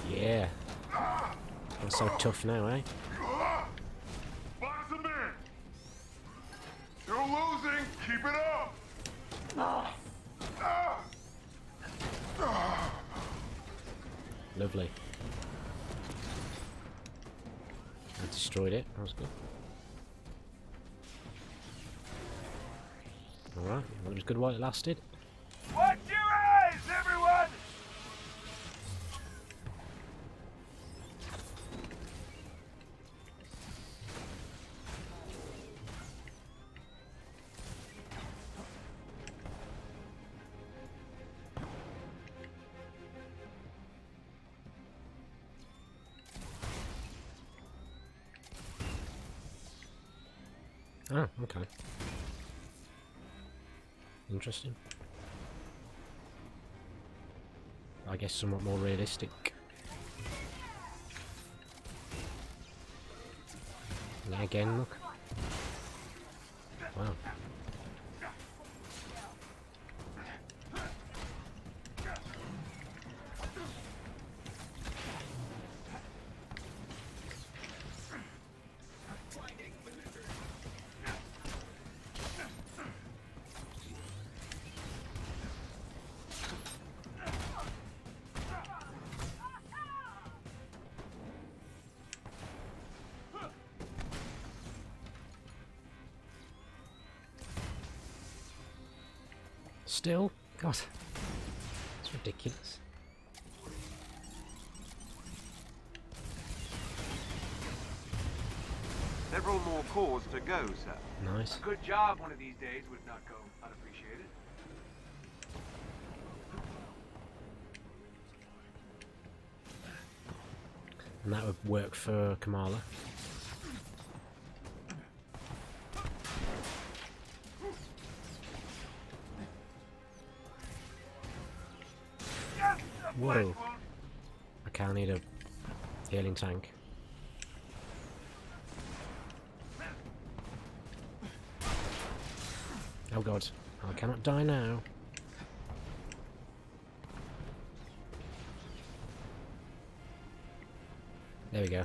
Yeah. I'm so tough now, eh? Box him in. You're losing. Keep it up. Lovely. I destroyed it. That was good. Alright, well, it was good while it lasted. Watch your eyes, everyone! Oh, okay. Interesting. I guess somewhat more realistic. And again, look. Wow. Still? God. It's ridiculous. Several more cores to go, sir. Nice. A good job one of these days would not go unappreciated. And that would work for Kamala. Whoa. Okay, I need a healing tank. Oh god, I cannot die now. There we go.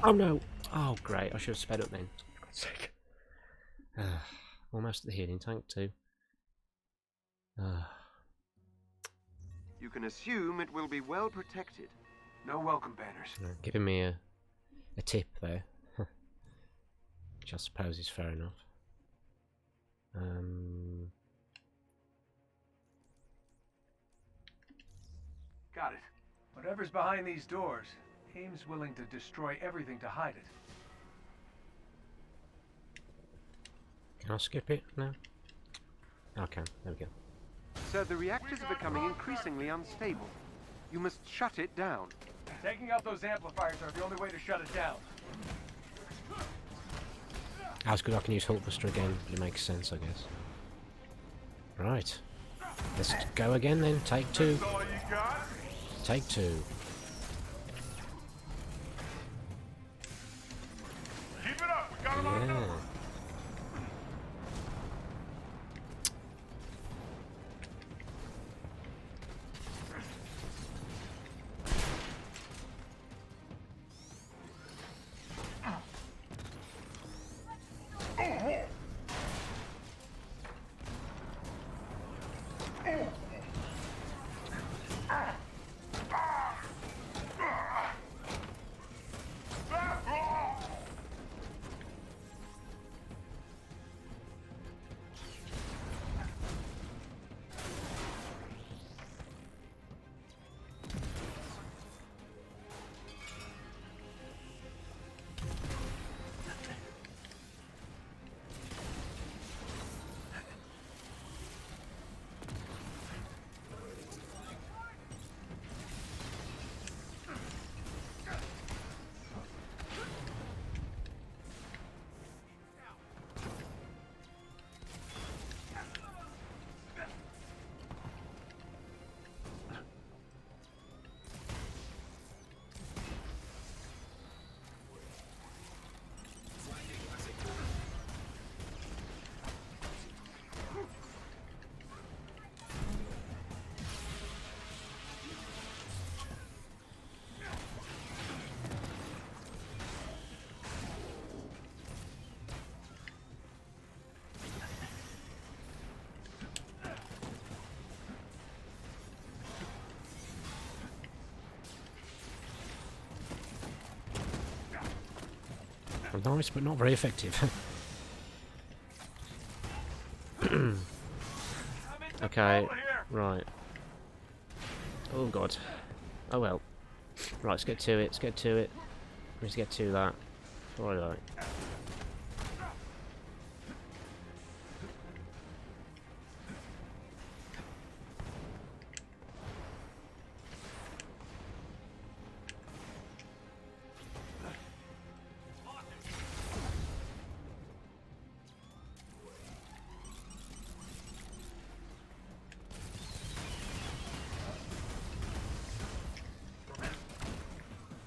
Oh no! Oh great, I should have sped up then. For God's sake. Almost at the healing tank too. You can assume it will be well protected. No welcome banners. Giving me a tip there. Which I suppose is fair enough. Got it. Whatever's behind these doors, AIM's willing to destroy everything to hide it. Can I skip it now? Okay, there we go. Sir, the reactors are becoming increasingly unstable. You must shut it down. Taking out those amplifiers are the only way to shut it down. That's good, I can use Hulkbuster again, but it makes sense, I guess. Right. Let's go again then. Take two. That's all you got? Take two. Keep it up. We got him on Yeah. cover. Nice, but not very effective. Okay, right. Oh god. Oh well. Right, let's get to it, let's get to it. Let's get to that. Before I like.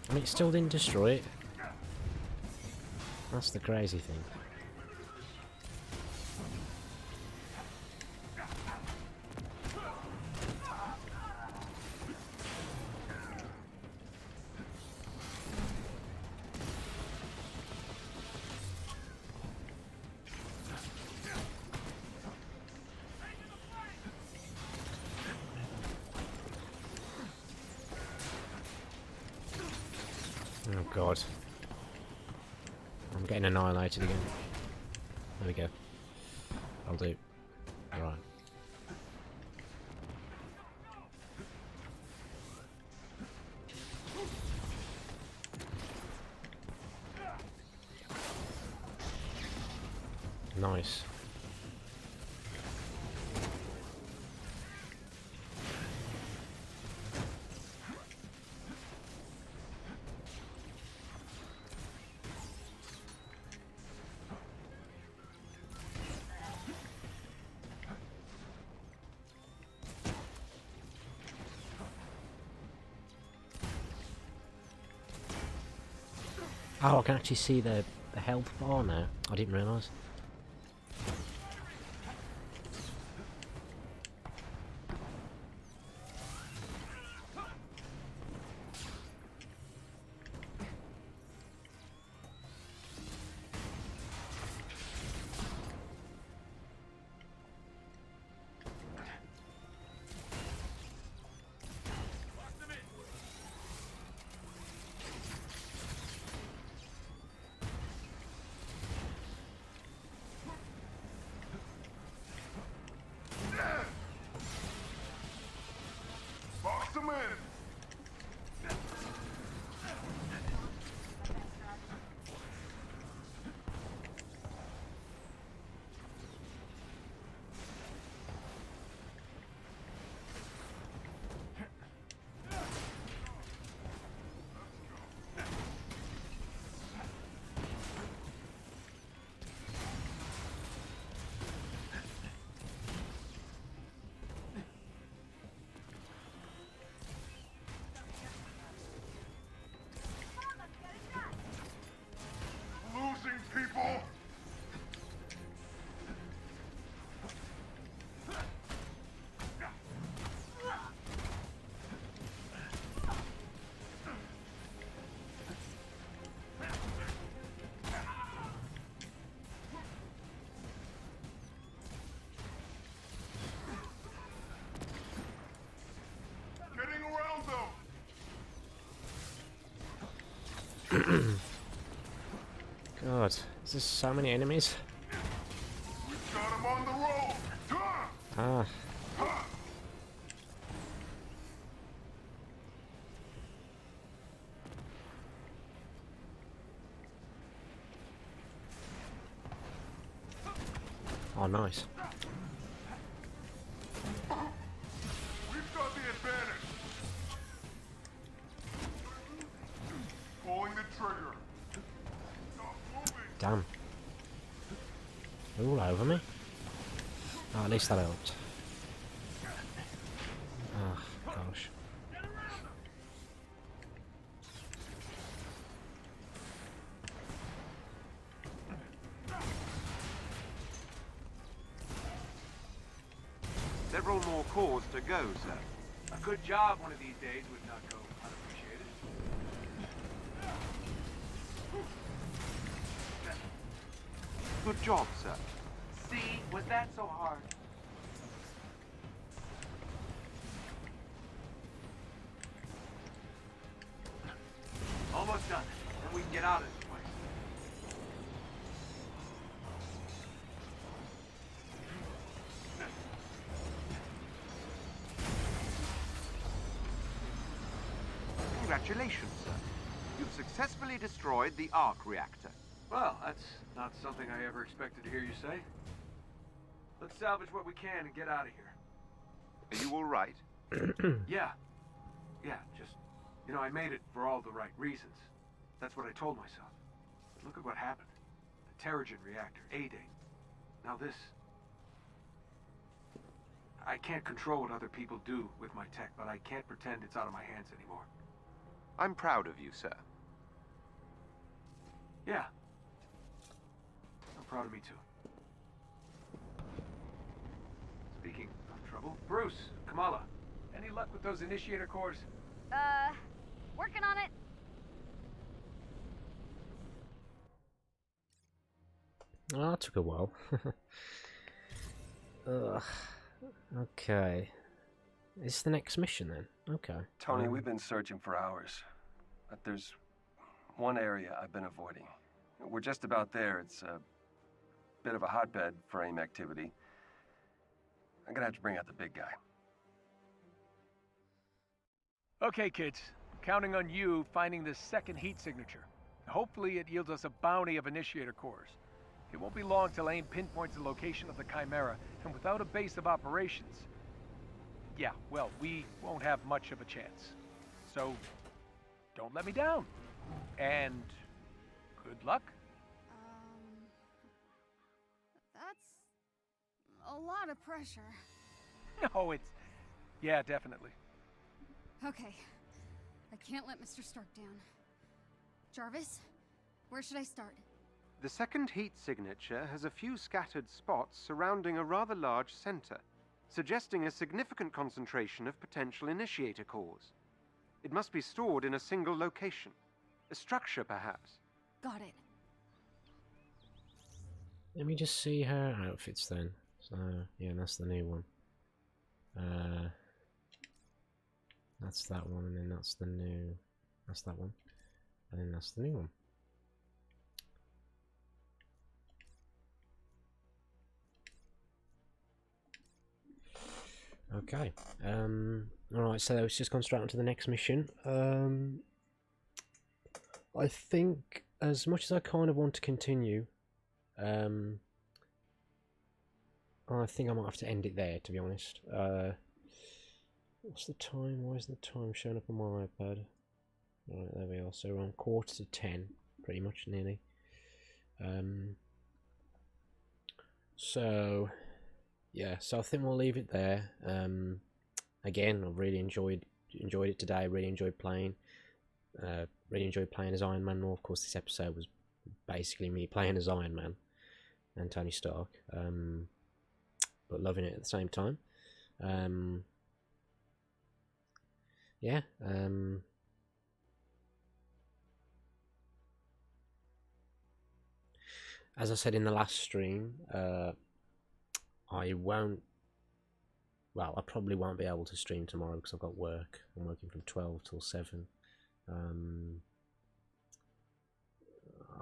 I mean, it still didn't destroy it. That's the crazy thing. Oh god. I'm getting annihilated again. There we go. I'll do. Right. Nice. Oh, I can actually see the health bar now. I didn't realise. God, is there so many enemies? We've got him on the road. Ah. Oh, nice. We've got the advantage. Pulling the trigger. Stop moving. Damn. They're all over me. Oh, at least that helped. Oh, gosh. Several more cores to go, sir. A good job one of these days would not go unappreciated. Good job, sir. See, was that so hard? Almost done. Then we can get out of this place. Congratulations, sir. You've successfully destroyed the arc reactor. Well, that's not something I ever expected to hear you say. Let's salvage what we can and get out of here. Are you all right? Yeah. Yeah, just, you know, I made it for all the right reasons. That's what I told myself. But look at what happened. The Terrigen reactor, A-Day. Now this. I can't control what other people do with my tech, but I can't pretend it's out of my hands anymore. I'm proud of you, sir. Yeah. I'm proud of me too. Speaking of trouble, Bruce, Kamala, any luck with those initiator cores? Working on it. Oh, that took a while. Ugh. Okay. Is this the next mission then? Okay. Tony, we've been searching for hours, but there's one area I've been avoiding. We're just about there. It's a bit of a hotbed for AIM activity. I'm gonna have to bring out the big guy. Okay, kids. Counting on you finding this second heat signature. Hopefully it yields us a bounty of initiator cores. It won't be long till AIM pinpoints the location of the Chimera, and without a base of operations, yeah, well, we won't have much of a chance. So, don't let me down. And good luck. That's a lot of pressure. No, it's... yeah, definitely. Okay. I can't let Mr. Stark down. Jarvis, where should I start? The second heat signature has a few scattered spots surrounding a rather large center, suggesting a significant concentration of potential initiator cores. It must be stored in a single location. A structure, perhaps. Got it. Let me just see her outfits then. So, yeah, that's the new one. That's that one, and then that's the new... That's that one. And then that's the new one. Okay. Alright, so let's just go straight on to the next mission. I think, as much as I kind of want to continue, I think I might have to end it there, to be honest. What's the time? Why is the time showing up on my iPad? Right, there we are. So we're on 9:45, pretty much, nearly. So yeah, so I think we'll leave it there. Again, I've really enjoyed it today. Really enjoyed playing. Really enjoyed playing as Iron Man. More, of course, this episode was basically me playing as Iron Man and Tony Stark, but loving it at the same time. Yeah. As I said in the last stream, I probably won't be able to stream tomorrow because I've got work. I'm working from 12 till 7.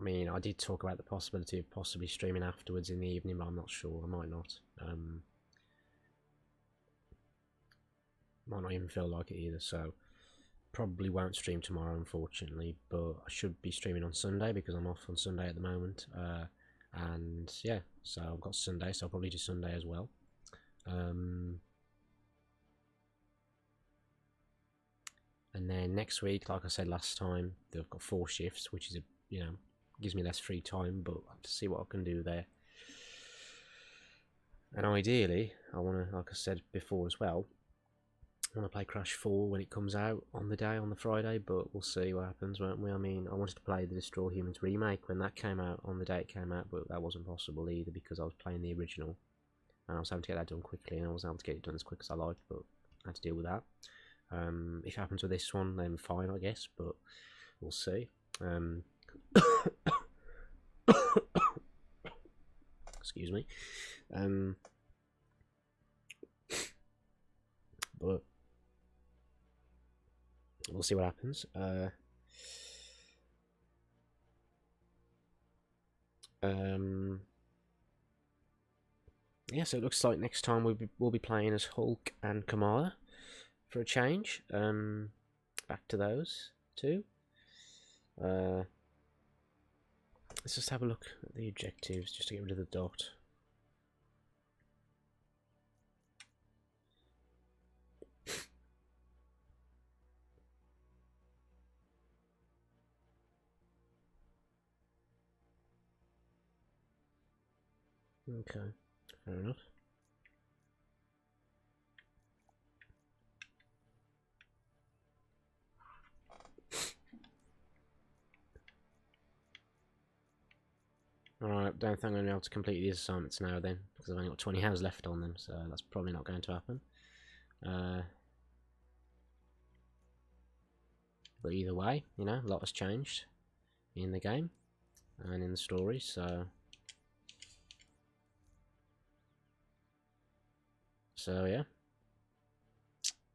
mean, I did talk about the possibility of possibly streaming afterwards in the evening, but I'm not sure. I might not. Might not even feel like it either, so probably won't stream tomorrow, unfortunately, but I should be streaming on Sunday because I'm off on Sunday at the moment. And yeah, so I've got Sunday, so I'll probably do Sunday as well. And then next week, like I said last time, they've got 4 shifts, which is, gives me less free time, but I'll have to see what I can do there. And ideally, I want to, like I said before as well, I want to play Crash 4 when it comes out on the Friday, but we'll see what happens, won't we? I mean, I wanted to play the Destroy Humans remake when that came out, on the day it came out, but that wasn't possible either because I was playing the original, and I was having to get that done quickly, and I wasn't able to get it done as quick as I liked, but I had to deal with that. If it happens with this one, then fine, I guess, but we'll see. Excuse me. But we'll see what happens. Yeah, so it looks like next time we'll be playing as Hulk and Kamala for a change. Back to those two. Let's just have a look at the objectives just to get rid of the dot. Okay, fair enough. Alright, don't think I'm going to be able to complete these assignments now then, because I've only got 20 hours left on them, so that's probably not going to happen. But either way, a lot has changed in the game and in the story, so yeah.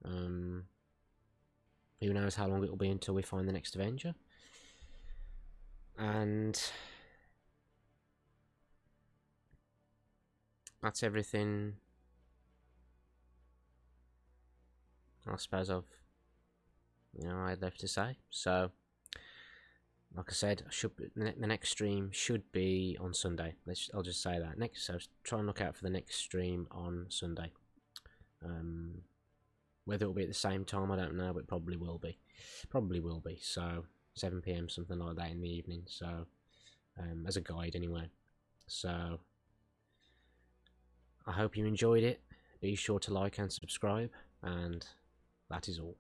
Who knows how long it will be until we find the next Avenger. And that's everything I suppose I had left to say. So like I said, the next stream should be on Sunday. I'll just say that. So try and look out for the next stream on Sunday. Whether it will be at the same time, I don't know, but it probably will be. So 7 PM, something like that in the evening. So as a guide anyway. So I hope you enjoyed it. Be sure to like and subscribe, and that is all.